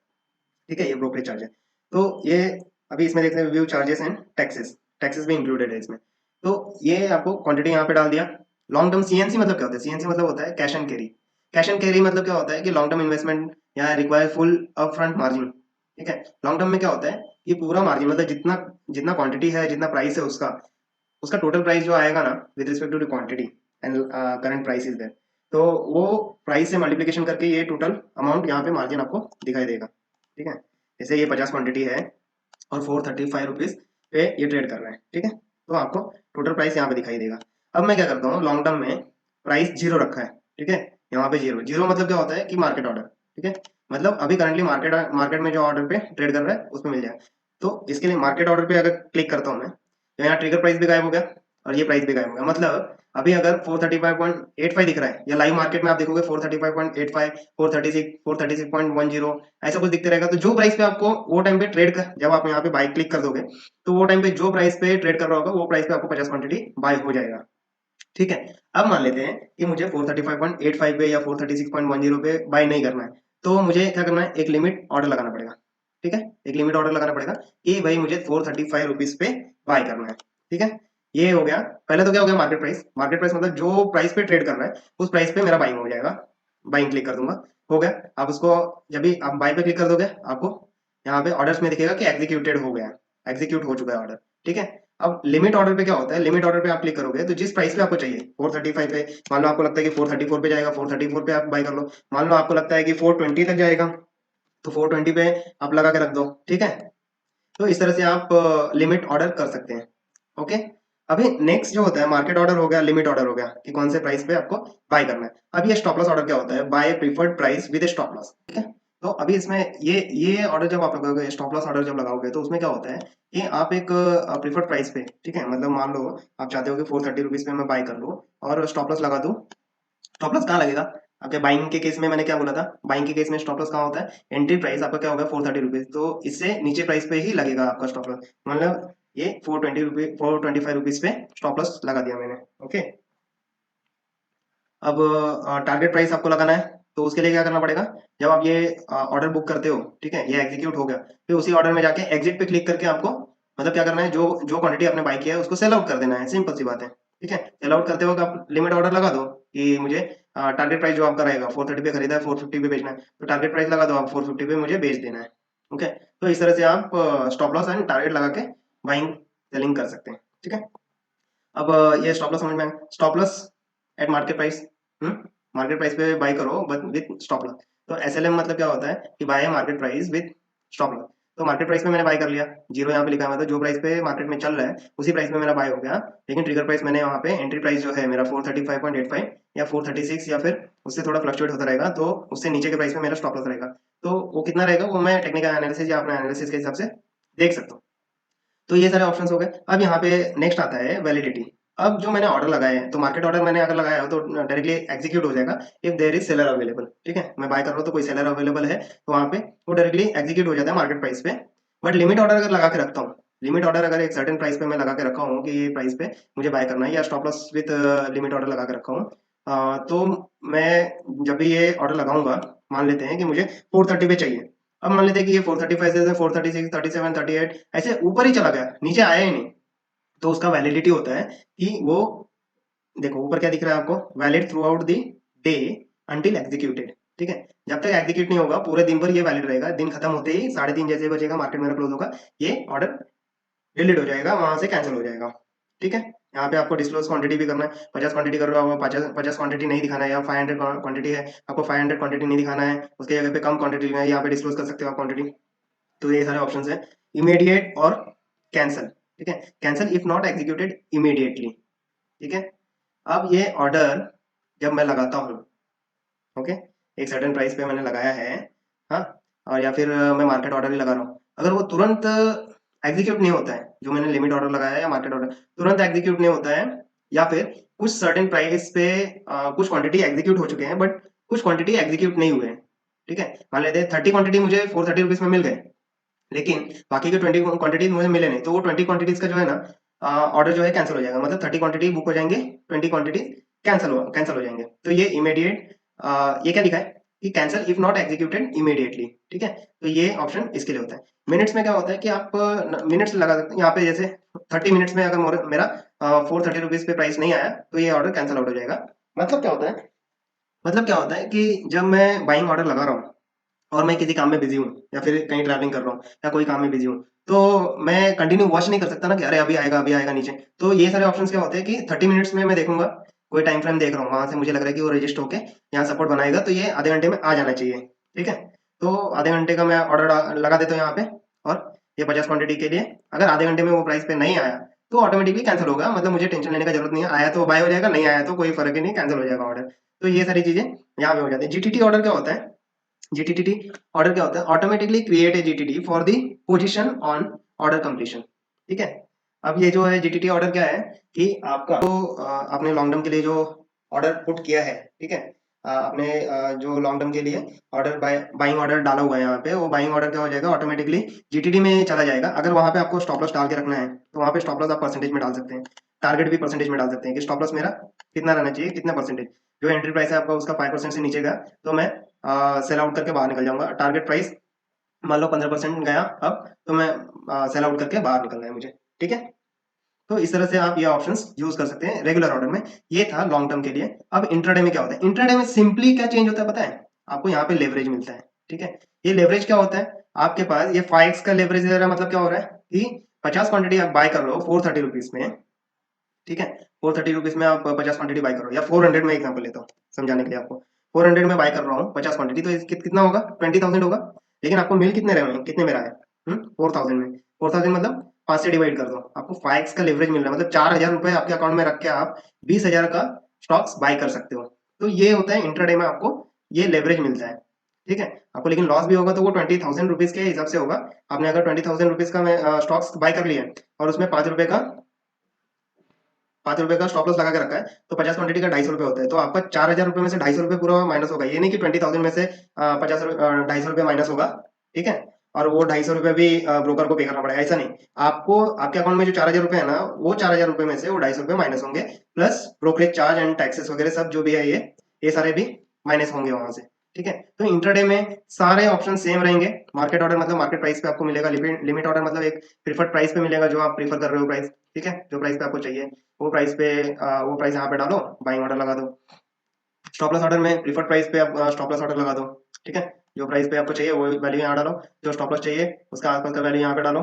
ठीक है, ये ब्रोकरेज चार्ज है। तो ये अभी इसमें देखते हैं view charges and taxes, taxes भी इंक्लूडेड है इसमें। तो ये आपको क्वांटिटी यहाँ पे डाल दिया। लॉन्ग टर्म सीएनसी मतलब क्या होता है, सीएनसी मतलब होता है cash and carry. Cash and carry मतलब क्या होता है कि लॉन्ग टर्म इन्वेस्टमेंट या रिक्वायर फुल अपफ्रंट मार्जिन, ठीक है। लॉन्ग टर्म में क्या होता है कि पूरा मार्जिन मतलब जितना जितना क्वांटिटी है, जितना प्राइस है उसका, उसका टोटल प्राइस जो आएगा ना with respect to the quantity and current price is there, तो वो प्राइस से मल्टीप्लिकेशन करके ये टोटल अमाउंट यहाँ पे मार्जिन आपको दिखाई देगा, ठीक है। जैसे ये 50 क्वांटिटी है और 435 रुपीज पे ये ट्रेड कर रहे हैं, ठीक है, तो आपको टोटल प्राइस यहाँ पे दिखाई देगा। अब मैं क्या करता हूँ, लॉन्ग टर्म में प्राइस जीरो रखा है, ठीक है, यहाँ पे जीरो, जीरो मतलब क्या होता है कि मार्केट ऑर्डर, ठीक है, मतलब अभी करंटली मार्केट मार्केट में जो ऑर्डर पे ट्रेड कर रहा है उसमें मिल जाए। तो इसके लिए मार्केट ऑर्डर पे अगर क्लिक करता हूँ मैं, तो यहाँ ट्रिगर प्राइस भी गायब हो गया और ये प्राइस भी गायब हो गया। मतलब अभी अगर 435.85 दिख रहा है या लाइव मार्केट में आप देखोगे 435.85, 436, 436.10 ऐसा कुछ दिखते रहेगा, तो जो प्राइस पे आपको वो टाइम पे ट्रेड कर, जब आप यहाँ पे बाई क्लिक कर दोगे तो वो टाइम पे जो प्राइस पे ट्रेड कर रहा होगा वो प्राइस पे आपको 50 क्वांटिटी बाय हो जाएगा, ठीक है। अब मान लेते हैं कि मुझे 435.85 पे या 436.10 पे बाय नहीं करना है, तो मुझे क्या करना है, एक लिमिट ऑर्डर लगाना पड़ेगा, ठीक है, एक लिमिट ऑर्डर लगाना पड़ेगा कि भाई मुझे 435 रुपीज पे बाय करना है, ठीक है। ये हो गया, पहले तो क्या हो गया, मार्केट प्राइस, मार्केट प्राइस मतलब जो प्राइस पे ट्रेड कर रहा है उस प्राइस पे मेरा बाइंग हो जाएगा, बाइंग क्लिक कर दूंगा, हो गया। आप उसको जब भी आप बाय पे क्लिक कर दोगे आपको यहाँ पे ऑर्डर्स में दिखेगा कि एग्जीक्यूटेड हो गया, एग्जीक्यूट हो चुका है ऑर्डर, ठीक है। अब लिमिट ऑर्डर पे क्या होता है, लिमिट ऑर्डर पे आप क्लिक करोगे तो जिस प्राइस पे आपको चाहिए 435 पे, मान लो आपको लगता है कि 434 पे जाएगा, 434 पे आप बाय कर लो। मान लो आपको लगता है कि 420 तक जाएगा, तो 420 पे आप लगा के रख दो, ठीक है। तो इस तरह से आप लिमिट ऑर्डर कर सकते हैं, ओके। अभी नेक्स्ट जो होता है, मार्केट ऑर्डर हो गया, लिमिट ऑर्डर हो गया कि कौन से प्राइस पे आपको बाय करना है। अब ये स्टॉप लॉस ऑर्डर क्या होता है, buy preferred price with stop loss, ठीक है। तो अभी इसमें ये ऑर्डर जब आप लगाओगे, स्टॉप लॉस ऑर्डर जब लगाओगे, तो उसमें क्या होता है कि आप एक प्रीफर्ड प्राइस पे, ठीक है, मतलब मान लो आप चाहते हो कि 430 रुपीज पे मैं बाय कर लूँ और स्टॉप लॉस लगा दूं। स्टॉप लॉस कहाँ लगेगा, आपके बाइंग के केस में मैंने क्या बोला था, बाइंग के केस में स्टॉप लॉस कहाँ होता है, एंट्री प्राइस आपका क्या होगा 430 रुपीज, तो इससे नीचे प्राइस पे ही लगेगा आपका स्टॉप लॉस। मतलब ये 420 रुपीज 425 रुपीज पे स्टॉप लॉस लगा दिया मैंने, ओके। अब टारगेट प्राइस आपको लगाना है, तो उसके लिए क्या करना पड़ेगा, जब आप ये ऑर्डर बुक करते हो, ठीक है, ये एग्जीक्यूट हो गया, फिर उसी ऑर्डर में जाके एग्जिट पे क्लिक करके आपको मतलब क्या करना है, जो जो क्वांटिटी आपने बाई किया है उसको सेल आउट कर देना है, सिंपल सी बात है, ठीक है। सेल आउट करते वक्त आप लिमिट ऑर्डर लगा दो कि मुझे टारगेट प्राइस जो आपका रहेगा 430 पे खरीदा है, 450 पे बेचना है, तो टारगेट प्राइस लगा दो आप 450 पे मुझे बेच देना है, ओके। तो इस तरह से आप स्टॉप लॉस एंड टारगेट लगा के बाइंग सेलिंग कर सकते हैं, ठीक है। अब ये स्टॉप लॉस समझ में आया, stop loss eight market price, market price पे बाय करो बट विद स्टॉप लॉस। तो एसएलएम मतलब क्या होता है कि bye market price with stop loss. तो मार्केट प्राइस पे मैंने बाय कर लिया, जीरो यहाँ पे लिखा हुआ था, जो प्राइस पे मार्केट में चल रहा है उसी प्राइस पे मेरा बाय हो गया, लेकिन ट्रिगर प्राइस मैंने वहाँ पे एंट्री प्राइस जो है मेरा 435.85 या 436 या फिर उससे थोड़ा फ्लक्चुएट होता रहेगा, तो उससे नीचे के प्राइस पे मेरा स्टॉप लॉस रहेगा। तो वो कितना रहेगा वो मैं टेक्निकल एनालिसिस या अपने एनालिसिस के हिसाब से देख सकता हूँ। तो ये सारे ऑप्शंस हो गए। अब यहाँ पे नेक्स्ट आता है वैलिडिटी। अब जो मैंने ऑर्डर लगाए हैं, तो मार्केट ऑर्डर मैंने अगर लगाया हो तो डायरेक्टली एग्जीक्यूट हो जाएगा if there is seller available, ठीक है। मैं बाय कर रहा हूँ तो कोई सेलर अवेलेबल है तो वहाँ पे वो डायरेक्टली एग्जीक्यूट हो जाता है मार्केट प्राइस पे। बट लिमिट ऑर्डर अगर लगा के रखता हूँ, लिमिट ऑर्डर अगर एक सर्टेन प्राइस पे मैं लगा के रखा हूँ कि ये प्राइस पे मुझे बाय करना है, या stop loss with limit order लगा के रखा हूँ, तो मैं जब भी ये ऑर्डर लगाऊंगा, मान लेते हैं कि मुझे 430 पे चाहिए। अब मान लेते हैं कि ये 435 से 436, 37, 38 ऐसे ऊपर ही चला गया, नीचे आया ही नहीं, तो उसका वैलिडिटी होता है कि वो, देखो ऊपर क्या दिख रहा है आपको, valid through out the day until executed, ठीक है। जब तक एग्जीक्यूट नहीं होगा पूरे दिन भर ये वैलिड रहेगा, दिन खत्म होते ही 3:30 जैसे बजेगा, मार्केट मेरा क्लोज होगा, ये ऑर्डर डिलीट हो जाएगा, वहां से कैंसिल हो जाएगा। ठीक है। यहाँ पे आपको डिस्क्लोज क्वांटिटी भी करना है, 50 क्वांटिटी कर रहा होगा, 50 क्वांटिटी नहीं दिखाना है, या 500 क्वांटिटी है, आपको 500 क्वांटिटी नहीं दिखाना है, उसके जगह पे कम क्वांटिटी है, यहाँ पे डिस्क्लोज कर सकते हो आप क्वांटिटी। तो ये सारे ऑप्शन है, इमीडिएट और कैंसल। ठीक है। Cancel if not executed immediately. ठीक है। अब ये ऑर्डर जब मैं लगाता हूँ, ओके, एक सर्टेन प्राइस पे मैंने लगाया है, हाँ, और या फिर मैं मार्केट ऑर्डर ही लगा रहा हूँ, अगर वो तुरंत एग्जीक्यूट नहीं होता है, जो मैंने लिमिट ऑर्डर लगाया है या मार्केट ऑर्डर तुरंत एग्जीक्यूट नहीं होता है, या फिर कुछ सर्टेन प्राइस पे कुछ क्वांटिटी एग्जीक्यूट हो चुके हैं बट कुछ क्वांटिटी एग्जीक्यूट नहीं हुए हैं। ठीक है। मान लेते हैं 30 क्वांटिटी मुझे 430 रुपीज में मिल गए, लेकिन बाकी के 20 क्वांटिटीज मुझे मिले नहीं, तो वो 20 क्वांटिटीज का जो है ना ऑर्डर जो है कैंसिल हो जाएगा, मतलब 30 क्वांटिटी बुक हो जाएंगे, 20 क्वांटिटी कैंसिल हो जाएंगे। तो ये इमीडिएट, ये क्या लिखा है कि cancel if not executed immediately. ठीक है। तो ये ऑप्शन इसके लिए होता है। मिनट्स में क्या होता है कि आप मिनट्स लगा सकते हैं, यहाँ पे जैसे 30 मिनट्स में अगर मेरा 430 रुपीज पे प्राइस नहीं आया तो ये ऑर्डर कैंसिल आउट हो जाएगा। मतलब क्या होता है, मतलब क्या होता है कि जब मैं बाइंग ऑर्डर लगा रहा हूँ और मैं किसी काम में बिजी हूँ, या फिर कहीं ट्रैवलिंग कर रहा हूँ, या कोई काम में बिजी हूँ, तो मैं कंटिन्यू वॉच नहीं कर सकता ना कि अरे अभी आएगा नीचे। तो ये सारे ऑप्शंस क्या होते हैं कि 30 मिनट्स में मैं देखूंगा, कोई टाइम फ्रेम देख रहा हूँ, वहां से मुझे लग रहा है कि वो रजिस्टर होके यहाँ सपोर्ट बनाएगा, तो ये आधे घंटे में आ जाना चाहिए। ठीक है। तो आधे घंटे का मैं ऑर्डर लगा देता हूँ यहाँ पे, और ये 50 क्वांटिटी के लिए अगर आधे घंटे में वो प्राइस पे नहीं आया तो ऑटोमेटिकली कैंसिल होगा, मतलब मुझे टेंशन लेने का जरूरत नहीं है, आया तो बाय हो जाएगा, नहीं आया तो कोई फर्क ही नहीं, कैंसिल हो जाएगा ऑर्डर। तो ये सारी चीजें यहाँ पे हो जाती है। जीटीटी ऑर्डर क्या होता है, जीटीटी ऑर्डर क्या होता है, automatically create a GTT for the position on order completion. ठीक है। अब ये जो है जीटीटी ऑर्डर क्या है कि आपका तो आपने लॉन्ग टर्म के लिए जो ऑर्डर पुट किया है, ठीक है, आपने जो लॉन्ग टर्म के लिए ऑर्डर बाइंग ऑर्डर डाला हुआ है यहाँ पे, वो बाइंग ऑर्डर क्या हो जाएगा, ऑटोमेटिकली जीटीटी में चला जाएगा। अगर वहां पे आपको स्टॉप लॉस डाल के रखना है तो वहां पे स्टॉप लॉस आप परसेंटेज में डाल सकते हैं, टारगेट भी परसेंटेज में डाल सकते हैं कि स्टॉप लॉस मेरा कितना रहना चाहिए, कितना परसेंटेज, जो एंट्री प्राइस है आपका उसका 5% से नीचे गया तो मैं सेल आउट करके बाहर निकल जाऊंगा। टारगेट प्राइस मान लो 15% गया अब, तो मैं सेल आउट करके बाहर निकलना है मुझे। ठीक है। तो इस तरह से आप ये ऑप्शंस यूज कर सकते हैं रेगुलर ऑर्डर में। ये था लॉन्ग टर्म के लिए। अब इंट्राडे में क्या होता है, इंट्राडे में सिंपली क्या चेंज होता है पता है आपको, यहाँ पे लेवरेज मिलता है। ठीक है। ये लेवरेज क्या होता है, आपके पास ये 5x का लेवरेज दे रहा है, मतलब क्या हो रहा है कि 50 क्वांटिटी आप बाय कर रहे हो 430 रुपीज में। ठीक है। 430 रुपीज में आप 50 क्वांटिटी बाय कर रहे हो, या 400 में एग्जाम्पल लेता हूँ समझाने के लिए आपको, 400 में बाय कर रहा हूँ 50 क्वांटिटी, तो कितना होगा, 20,000 होगा। लेकिन आपको मिल कितने रहे हैं, कितने में रहा है, 4,000 में। 4,000 मतलब 5 से डिवाइड कर दो, आपको 5x का लेवरेज मिल रहा है, मतलब 4,000 रुपए आपके अकाउंट में रख के आप 20,000 का स्टॉक्स बाय कर सकते हो। तो ये होता है इंट्राडे में आपको ये लेवरेज मिलता है। ठीक है। आपको लेकिन लॉस भी होगा तो वो 20,000 रुपीज के हिसाब से होगा। आपने अगर 20,000 रुपीज का स्टॉक्स बाय कर लिया और उसमें 5 रुपए का स्टॉप लॉस लगा के रखा है, तो 50 क्वांटिटी का 250 रुपए होता है, तो आपका 4,000 रुपए में से 250 रुपए पूरा माइनस होगा। ये नहीं कि 20,000 में से 250 रुपए माइनस होगा। ठीक है। और वो 250 रुपए भी ब्रोकर को पे करना पड़ेगा, ऐसा नहीं। आपको आपके अकाउंट में जो 4,000 रुपए है ना, वो 4,000 रुपए में से वो 250 रुपए माइनस होंगे, plus brokerage charge and taxes वगैरह सब जो भी है ये सारे भी माइनस होंगे वहां से। ठीक है। तो इंट्राडे में सारे ऑप्शन सेम रहेंगे। मार्केट ऑर्डर मतलब मार्केट प्राइस पे आपको मिलेगा, लिमिट ऑर्डर मतलब एक प्रीफर्ड प्राइस पे मिलेगा जो आप प्रीफर कर रहे हो प्राइस। ठीक है। जो प्राइस पे आपको चाहिए वो प्राइस पे वो प्राइस यहाँ पे डालो, बाइंग ऑर्डर लगा दो। स्टॉप लॉस ऑर्डर में प्रीफर्ड प्राइस पे आप स्टॉप लॉस ऑर्डर लगा दो। ठीक है। जो प्राइस पे आपको चाहिए वो वैल्यू यहाँ डालो, जो स्टॉप लॉस चाहिए उसका आसपास का वैल्यू यहाँ पे डालो,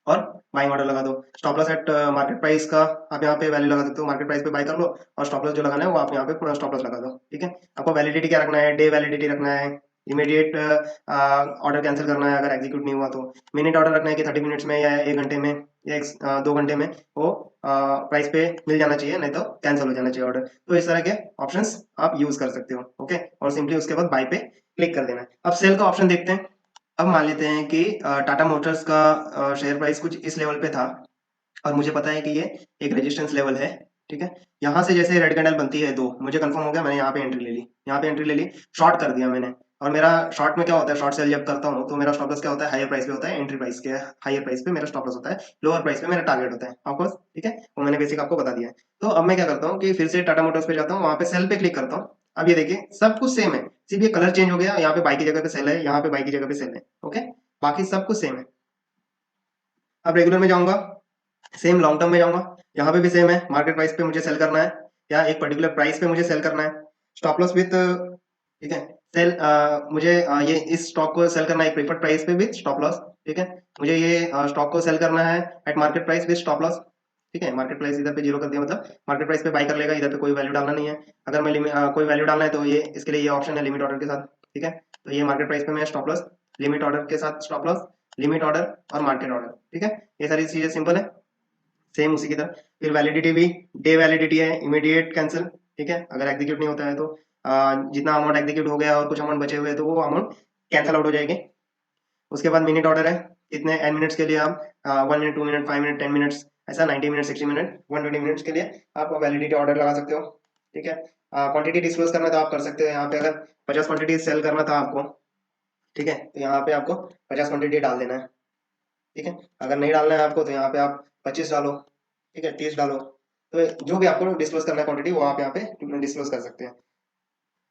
और बाइंग ऑर्डर लगा दो। Stop loss eight market price का आप यहाँ पे वैल्यू लगा सकते हो, मार्केट प्राइस पे बाय कर लो, और स्टॉप लॉस जो लगाना है वो आप यहाँ पे स्टॉप लॉस लगा दो। ठीक है। आपको वैलिडिटी क्या रखना है, डे वैलिडिटी रखना है, इमीडिएट ऑर्डर कैंसिल करना है अगर एग्जीक्यूट नहीं हुआ तो, मिनट ऑर्डर रखना है कि 30 मिनट्स में या 1 घंटे में या 2 घंटे में वो प्राइस पे मिल जाना चाहिए, नहीं तो कैंसिल हो जाना चाहिए ऑर्डर। तो इस तरह के ऑप्शंस आप यूज कर सकते हो। ओके। और सिंपली उसके बाद बाय पे क्लिक कर देना है। अब सेल का ऑप्शन देखते हैं। अब मान लेते हैं कि टाटा मोटर्स का शेयर प्राइस कुछ इस लेवल पे था, और मुझे पता है कि ये एक रेजिस्टेंस लेवल है। ठीक है। यहाँ से जैसे रेड कैंडल बनती है दो, मुझे कंफर्म हो गया, मैंने यहाँ पे एंट्री ले ली, यहाँ पे एंट्री ले ली, शॉर्ट कर दिया मैंने। और मेरा शॉर्ट में क्या होता है, शॉर्ट सेल जब करता हूँ तो मेरा स्टॉप लॉस क्या होता है, हायर प्राइस पे होता है, एंट्री प्राइस के हायर प्राइस पे मेरा स्टॉप लॉस होता है, लोअर प्राइस पे मेरा टारगेट होता है ऑफकोर्स। ठीक है। वो मैंने बेसिक आपको बता दिया है। तो अब मैं क्या करता हूँ कि फिर से टाटा मोटर्स पे जाता हूँ, वहाँ पे सेल पे क्लिक करता हूँ। अब ये देखिए सब कुछ सेम है, सिर्फ ये कलर चेंज हो गया, यहाँ पे बाई की जगह पे सेल है, यहाँ पे बाई की जगह पे सेल है। ओके। बाकी सब कुछ सेम है। अब रेगुलर में जाऊंगा, सेम लॉन्ग टर्म में जाऊंगा, यहाँ पे भी सेम है, मार्केट प्राइस पे मुझे सेल करना है या एक पर्टिकुलर प्राइस पे मुझे सेल करना है, स्टॉप लॉस विथ, ठीक है, सेल मुझे ये इस स्टॉक को सेल करना है प्रीफर्ड प्राइस पे विद स्टॉप लॉस, ठीक है। मुझे ये स्टॉक को सेल करना है eight market price with stop loss, ठीक है। मार्केट प्राइस इधर पे जीरो कर दिया, मतलब मार्केट प्राइस पे बाई कर लेगा, इधर पे कोई वैल्यू डालना नहीं है। अगर मैं कोई वैल्यू डालना है तो ये इसके लिए ये ऑप्शन है लिमिट ऑर्डर के साथ, ठीक है। तो ये मार्केट प्राइस पे मैं स्टॉप लॉस, लिमिट ऑर्डर के साथ स्टॉप लॉस, लिमिट ऑर्डर और मार्केट ऑर्डर, ठीक है। ये सारी चीजें सिंपल है, सेम उसी की तरह। फिर वैलिडिटी भी डे वैलिडिटी है, इमीडिएट कैंसिल, ठीक है। अगर एग्जीक्यूट नहीं होता है तो जितना अमाउंट एग्जीक्यूट हो गया और कुछ अमाउंट बचे हुए तो वो अमाउंट कैंसिल आउट हो जाएगी। उसके बाद मिनट ऑर्डर है, कितने एन मिनट्स के लिए आप 1 मिनट, 2 मिनट, 5 मिनट, 10 मिनट्स, ऐसा 90 मिनट, 60 मिनट, 120 मिनट्स के लिए आप वैलिडिटी ऑर्डर लगा सकते हो, ठीक है। क्वांटिटी डिस्क्लोज करना तो आप कर सकते हो यहाँ पे, अगर 50 क्वांटिटी सेल करना था आपको, ठीक है, तो यहाँ पे आपको 50 क्वांटिटी डाल देना है, ठीक है। अगर नहीं डालना है आपको तो यहाँ पे आप 25 डालो, ठीक है, 30 डालो। तो जो भी आपको डिस्क्लोज करना है क्वांटिटी वो आप यहाँ पे डिस्क्लोज कर सकते हैं,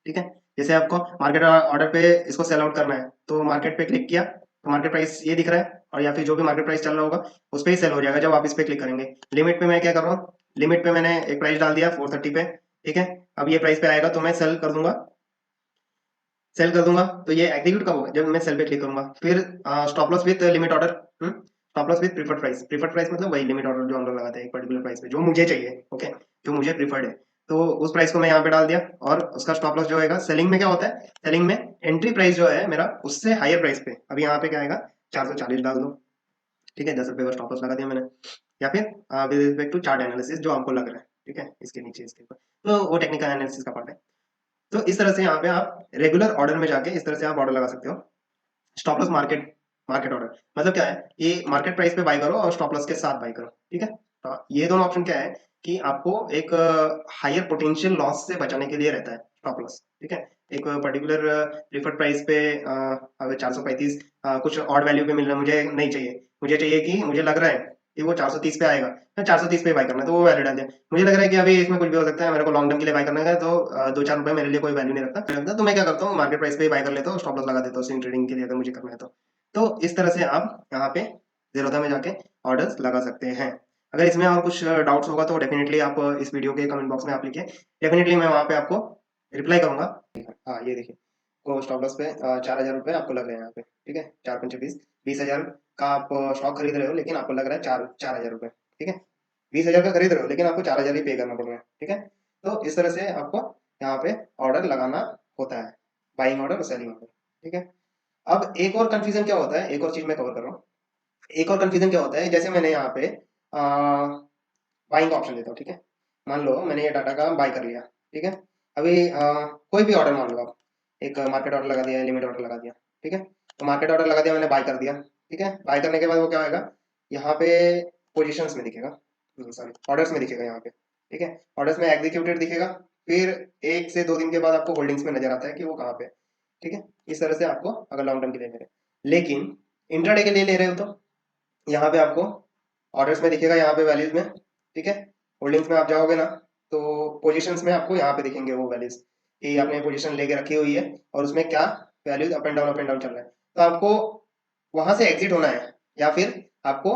ठीक है। जैसे आपको मार्केट ऑर्डर पे इसको सेल आउट करना है तो मार्केट पे क्लिक किया तो मार्केट प्राइस ये दिख रहा है, और या फिर जो भी मार्केट प्राइस चल रहा होगा उस पर ही सेल हो जाएगा जब आप इस पे क्लिक करेंगे। लिमिट पे मैं क्या कर रहा हूँ, लिमिट पे मैंने एक प्राइस डाल दिया 430 पे, ठीक है। अब ये प्राइस पे आएगा तो मैं सेल कर दूंगा, सेल कर दूंगा तो ये एग्जीक्यूट कब होगा, जब मैं सेल पे क्लिक करूंगा। फिर stop loss with limit order, stop loss with preferred price, preferred price मतलब वही लिमिट ऑर्डर जो हम लोग लगाते हैं एक पर्टिकुलर प्राइस पे जो मुझे चाहिए, ओके, जो मुझे प्रीफर्ड है। तो उस प्राइस को मैं यहाँ पे डाल दिया, और उसका स्टॉप लॉस जो होगा, सेलिंग में क्या होता है, सेलिंग में एंट्री प्राइस जो है मेरा उससे हायर प्राइस पे, अभी यहाँ पे क्या आएगा 440 डाल दो, ठीक है, 10 रुपए का स्टॉप लॉस लगा दिया मैंने। या फिर with respect to chart analysis जो आपको लग रहा है, ठीक है, इसके नीचे इसके ऊपर, तो वो टेक्निकल एनालिसिस का पार्ट है। तो इस तरह से यहाँ पे आप रेगुलर ऑर्डर में जाके इस तरह से आप ऑर्डर लगा सकते हो। Stop loss market, market order मतलब क्या है कि मार्केट प्राइस पे बाय करो और स्टॉप लॉस के साथ बाय करो, ठीक है। तो ये दोनों ऑप्शन क्या है कि आपको एक हायर पोटेंशियल लॉस से बचाने के लिए रहता है स्टॉप लॉस, ठीक है। एक पर्टिकुलर प्रीफर्ड प्राइस पे अगर 435 कुछ ऑड वैल्यू पे मिल रहा है, मुझे नहीं चाहिए, मुझे चाहिए कि मुझे लग रहा है कि वो 430 पे आएगा, मैं 430 पे बाय करना है तो वो वैल्यू डाल दिया। मुझे लग रहा है कि अभी इसमें कुछ भी हो सकता है, मेरे को लॉन्ग टर्म के लिए बाय करना है तो 2-4 रुपए मेरे लिए कोई वैल्यू नहीं रखता, तो मैं क्या करता हूँ मार्केट प्राइस पे बाय कर लेता हूँ, स्टॉप लॉस लगा देता हूँ स्विंग ट्रेडिंग के लिए अगर मुझे करना है तो इस तरह से आप यहाँ पे ज़ेरोधा में जाके ऑर्डर्स लगा सकते हैं। अगर इसमें और कुछ डाउट्स होगा तो डेफिनेटली आप इस वीडियो के कमेंट बॉक्स में आप लिखिए, डेफिनेटली मैं वहाँ पे आपको रिप्लाई करूंगा। हाँ ये देखिए, को स्टॉप लॉस पे 4,000 रुपये आपको लग रहे हैं यहाँ पे, ठीक है, 4 पंचे 20, 20,000 का आप स्टॉक खरीद रहे हो लेकिन आपको लग रहा है 4,000 रुपये, ठीक है। 20,000 का खरीद रहे हो लेकिन आपको 4,000 ही पे करना पड़ रहा है, ठीक है। तो इस तरह से आपको यहाँ पे ऑर्डर लगाना होता है, बाइंग ऑर्डर और सेलिंग ऑर्डर, ठीक है। अब एक और कंफ्यूजन क्या होता है, एक और चीज मैं कवर कर रहा हूँ। एक और कंफ्यूजन क्या होता है, जैसे मैंने यहाँ पे बाइंग ऑप्शन देता हूँ, ठीक है। मान लो मैंने ये डाटा का बाय कर लिया, ठीक है। अभी कोई भी ऑर्डर मान लो आप, एक मार्केट ऑर्डर लगा दिया, लिमिट ऑर्डर लगा दिया, ठीक है। तो मार्केट ऑर्डर लगा दिया, मैंने बाय कर दिया, ठीक है। बाय करने के बाद वो क्या होगा, यहाँ पे पोजिशंस में दिखेगा, सॉरी ऑर्डर्स में दिखेगा यहाँ पे, ठीक है। ऑर्डर्स में एग्जीक्यूटेड दिखेगा, फिर 1 से 2 दिन के बाद आपको होल्डिंग्स में नजर आता है कि वो कहाँ पे, ठीक है। इस तरह से आपको अगर लॉन्ग टर्म के लिए ले रहे हैं, लेकिन इंट्राडे के लिए ले रहे हो तो यहाँ पे आपको ऑर्डर्स में दिखेगा, यहाँ पे वैल्यूज में, ठीक है। होल्डिंग्स में आप जाओगे ना तो पोजीशंस में आपको यहाँ पे दिखेंगे वो वैल्यूज कि आपने पोजीशन लेके रखी हुई है और उसमें क्या वैल्यूज अप एंड डाउन चल रहा है। तो आपको वहां से एग्जिट होना है, या फिर आपको,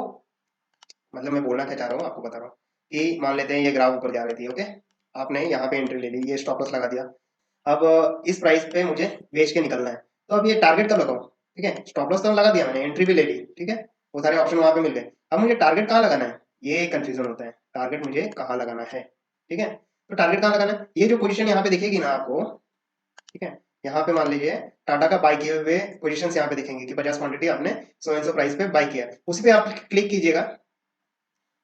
मतलब मैं बोलना क्या चाह रहा हूँ आपको बता रहा हूँ कि मान लेते हैं ये ग्राफ ऊपर जा रही थी, ओके, आपने यहाँ पे एंट्री ले ली, ये स्टॉप लॉस लगा दिया। अब इस प्राइस पे मुझे बेच के निकलना है, तो अब ये टारगेट कब लगाऊं, ठीक है। स्टॉप लॉस तो लगा दिया मैंने, एंट्री भी ले ली, ठीक है, वो सारे ऑप्शन वहां पे मिल गए। अब मुझे टारगेट कहाँ लगाना है, ये कंफ्यूजन होता है, टारगेट मुझे कहाँ लगाना है, ठीक है। तो टारगेट कहाँ लगाना है, ये जो पोजीशन यहाँ पे दिखेगी ना आपको, ठीक है, यहाँ पे मान लीजिए टाटा का बाय किए हुए पोजीशंस यहाँ पे दिखेंगे कि 50 क्वांटिटी आपने सो एंड सो प्राइस पे बाय किया है, उसी पे आप क्लिक कीजिएगा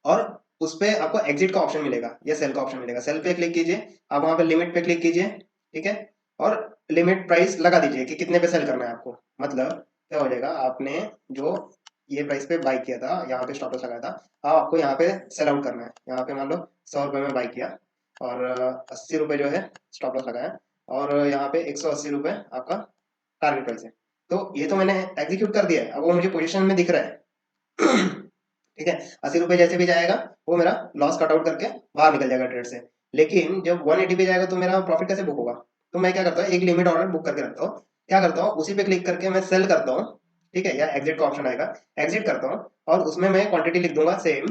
और उस पे आपको एग्जिट का ऑप्शन मिलेगा या सेल का ऑप्शन मिलेगा। सेल पे क्लिक कीजिए, आप वहां पे लिमिट पे क्लिक कीजिए, ठीक है, और लिमिट प्राइस लगा दीजिए कि कितने पे सेल करना है आपको। मतलब क्या हो जाएगा, आपने जो ये प्राइस पे बाई किया था, यहाँ पे स्टॉप लॉस लगाया था, अब आपको यहाँ पे सेल आउट करना है। यहाँ पे मान लो 100 रुपये में बाई किया और 80 रुपये जो है स्टॉप लॉस लगाया, और यहाँ पे 180 रुपये आपका टारगेट प्राइस है। तो ये तो मैंने एग्जीक्यूट कर दिया है, अब वो मुझे पोजिशन में दिख रहा है ठीक है। 80 रुपये जैसे भी जाएगा वो मेरा लॉस कट आउट करके बाहर निकल जाएगा ट्रेड से। लेकिन जब 180 पे जाएगा तो मेरा प्रॉफिट कैसे बुक होगा, तो मैं क्या करता हूँ एक लिमिट ऑर्डर बुक करके रखता हूँ। क्या करता हूँ, उसी पे क्लिक करके मैं सेल करता हूँ, ठीक है, या एग्जिट का ऑप्शन आएगा, एग्जिट करता हूँ और उसमें मैं क्वांटिटी लिख दूंगा सेम।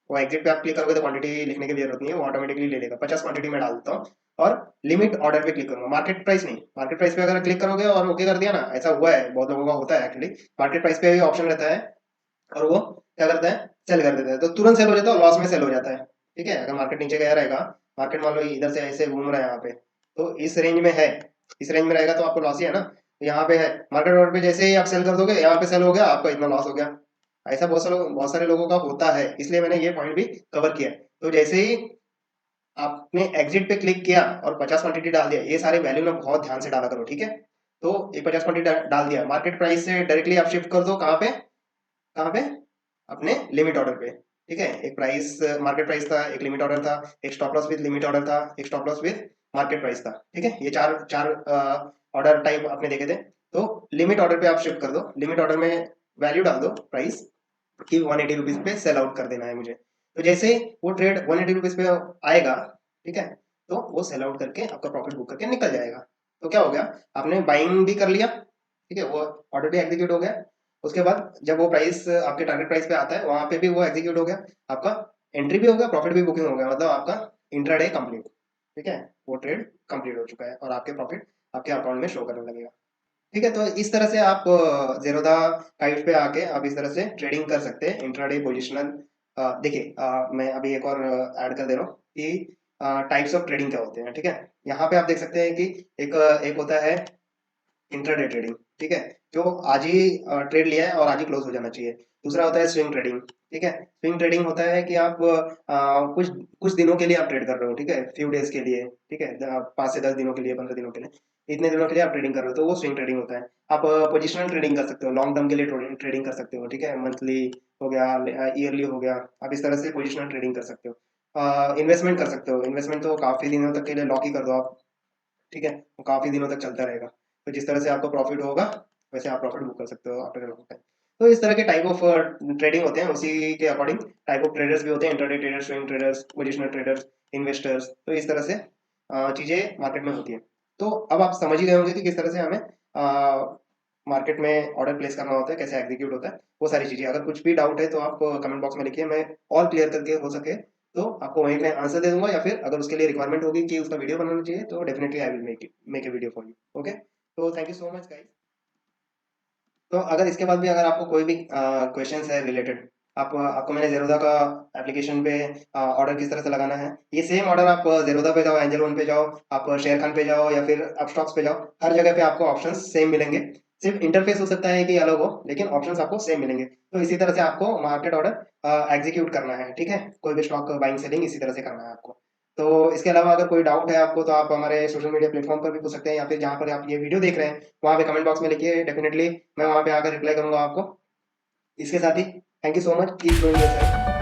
वो एग्जिट पे आप क्लिक करोगे तो क्वांटिटी लिखने की जरूरत नहीं है, वो ऑटोमेटिकली ले लेगा। 50 क्वांटिटी में डाल देता हूँ और लिमिट ऑर्डर पे क्लिक करूंगा, मार्केट प्राइस नहीं। मार्केट प्राइस पे अगर क्लिक करोगे और ओके कर दिया ना, ऐसा हुआ है बहुत लोगों का होता है एक्चुअली, मार्केट प्राइस पे भी ऑप्शन रहता है और वो क्या करता है, सेल कर देता है, तो तुरंत सेल हो जाता है और लॉस में सेल हो जाता है। ठीक है, अगर मार्केट नीचे गया रहेगा, मार्केट मान लो इधर से ऐसे घूम रहा है यहाँ पे, तो इस रेंज में है, इस रेंज में रहेगा तो आपको लॉस ही है ना। तो यहाँ पे है मार्केट ऑर्डर पे, जैसे ही आप सेल कर दोगे यहाँ पे सेल हो गया, आपका इतना लॉस हो गया। ऐसा बहुत सारे लोगों का होता है, इसलिए मैंने ये पॉइंट भी कवर किया है। तो जैसे ही आपने एग्जिट पे क्लिक किया और 50 क्वांटिटी डाल दिया, ये सारे वैल्यू ना बहुत ध्यान से डाला करो, ठीक है। तो एक 50 क्वांटिटी डाल दिया, मार्केट प्राइस से डायरेक्टली आप शिफ्ट कर दो कहाँ पे, कहाँ पे, अपने लिमिट ऑर्डर पे। ठीक है, एक प्राइस मार्केट प्राइस था, एक लिमिट ऑर्डर था, एक stop loss with limit order था, एक stop loss with market price था। ठीक है, ये चार चार ऑर्डर टाइप आपने देखे थे। तो लिमिट ऑर्डर पे आप शिफ्ट कर दो, लिमिट ऑर्डर में वैल्यू डाल दो प्राइस कि 180 रुपीज पे सेल आउट कर देना है मुझे। तो जैसे ही वो ट्रेड 180 रुपीज पे आएगा, ठीक है, तो वो सेल आउट करके आपका प्रॉफिट बुक करके निकल जाएगा। तो क्या हो गया, आपने बाइंग भी कर लिया, ठीक है, वो ऑर्डर भी एग्जीक्यूट हो गया। उसके बाद जब वो प्राइस आपके टारगेट प्राइस पे आता है, वहां पे भी वो एग्जीक्यूट हो गया, आपका एंट्री भी हो गया, प्रॉफिट भी बुकिंग हो गया, मतलब आपका इंट्राडे कंप्लीट। ठीक है, वो ट्रेड कंप्लीट हो चुका है और आपके प्रॉफिट आपके अकाउंट में शो करने लगेगा। ठीक है, तो इस तरह से आप ज़ेरोधा टाइप पे आके आप इस तरह से ट्रेडिंग कर सकते हैं इंट्राडे पोजिशनल। देखिए, मैं अभी एक और ऐड कर दे रहा हूँ कि टाइप्स ऑफ ट्रेडिंग क्या होते हैं। ठीक है, यहाँ पे आप देख सकते हैं कि एक होता है इंट्राडे ट्रेडिंग, ठीक है, जो आज ही ट्रेड लिया है और आज ही क्लोज हो जाना चाहिए। दूसरा होता है स्विंग ट्रेडिंग। ठीक है, स्विंग ट्रेडिंग होता है कि आप कुछ कुछ दिनों के लिए आप ट्रेड कर रहे हो, ठीक है, फ्यू डेज के लिए, ठीक है, 5 से 10 दिनों के लिए, 15 दिनों के लिए, इतने दिनों के लिए आप ट्रेडिंग कर रहे हो, तो वो स्विंग ट्रेडिंग होता है। आप पोजिशनल ट्रेडिंग कर सकते हो, लॉन्ग टर्म के लिए ट्रेडिंग कर सकते हो, ठीक है, मंथली हो गया, ईयरली हो गया, आप इस तरह से पोजिशनल ट्रेडिंग कर सकते हो। इन्वेस्टमेंट कर सकते हो, इन्वेस्टमेंट तो काफी दिनों तक के लिए लॉक ही कर दो आप, ठीक है, वो काफी दिनों तक चलता रहेगा। तो जिस तरह से आपको प्रॉफिट होगा वैसे आप प्रॉफिट बुक कर सकते हो आफ्टर लॉन्ग टाइम। तो इस तरह के टाइप ऑफ ट्रेडिंग होते हैं, उसी के अकॉर्डिंग टाइप ऑफ ट्रेडर्स भी होते हैं, intraday traders, swing traders, positional traders, investors. तो इस तरह से चीजें मार्केट में होती है। तो अब आप समझ ही गए होंगे कि किस तरह से हमें मार्केट में ऑर्डर प्लेस करना होता है, कैसे एग्जीक्यूट होता है, वो सारी चीजें। अगर कुछ भी डाउट है तो आप कमेंट बॉक्स में लिखिए, मैं ऑल क्लियर करके हो सके तो आपको वहीं पे आंसर दे दूंगा, या फिर अगर उसके लिए रिक्वायरमेंट होगी कि उसका वीडियो बनाना चाहिए तो definitely I will make a video for you. Okay, तो thank you so much guys. तो अगर इसके बाद भी अगर आपको कोई भी क्वेश्चन है रिलेटेड, आपको मैंने जेरोदा का एप्लीकेशन पे ऑर्डर किस तरह से लगाना है, ये सेम ऑर्डर आप जेरोदा पे जाओ, एंजल वन पे जाओ, आप शेयर खान पे जाओ या फिर अपस्टॉक्स पे जाओ, हर जगह पे आपको ऑप्शंस सेम मिलेंगे। सिर्फ इंटरफेस हो सकता है कि अलग हो, लेकिन ऑप्शंस आपको सेम मिलेंगे। तो इसी तरह से आपको मार्केट ऑर्डर एग्जीक्यूट करना है, ठीक है, कोई भी स्टॉक बाइंग सेलिंग इसी तरह से करना है आपको। तो इसके अलावा अगर कोई डाउट है आपको तो आप हमारे सोशल मीडिया प्लेटफॉर्म पर भी पूछ सकते हैं, या फिर जहाँ पर आप ये वीडियो देख रहे हैं वहाँ पे कमेंट बॉक्स में लिखिए, डेफिनेटली मैं वहाँ पे आकर रिप्लाई करूंगा आपको। इसके साथ ही thank you so much, keep doing your self.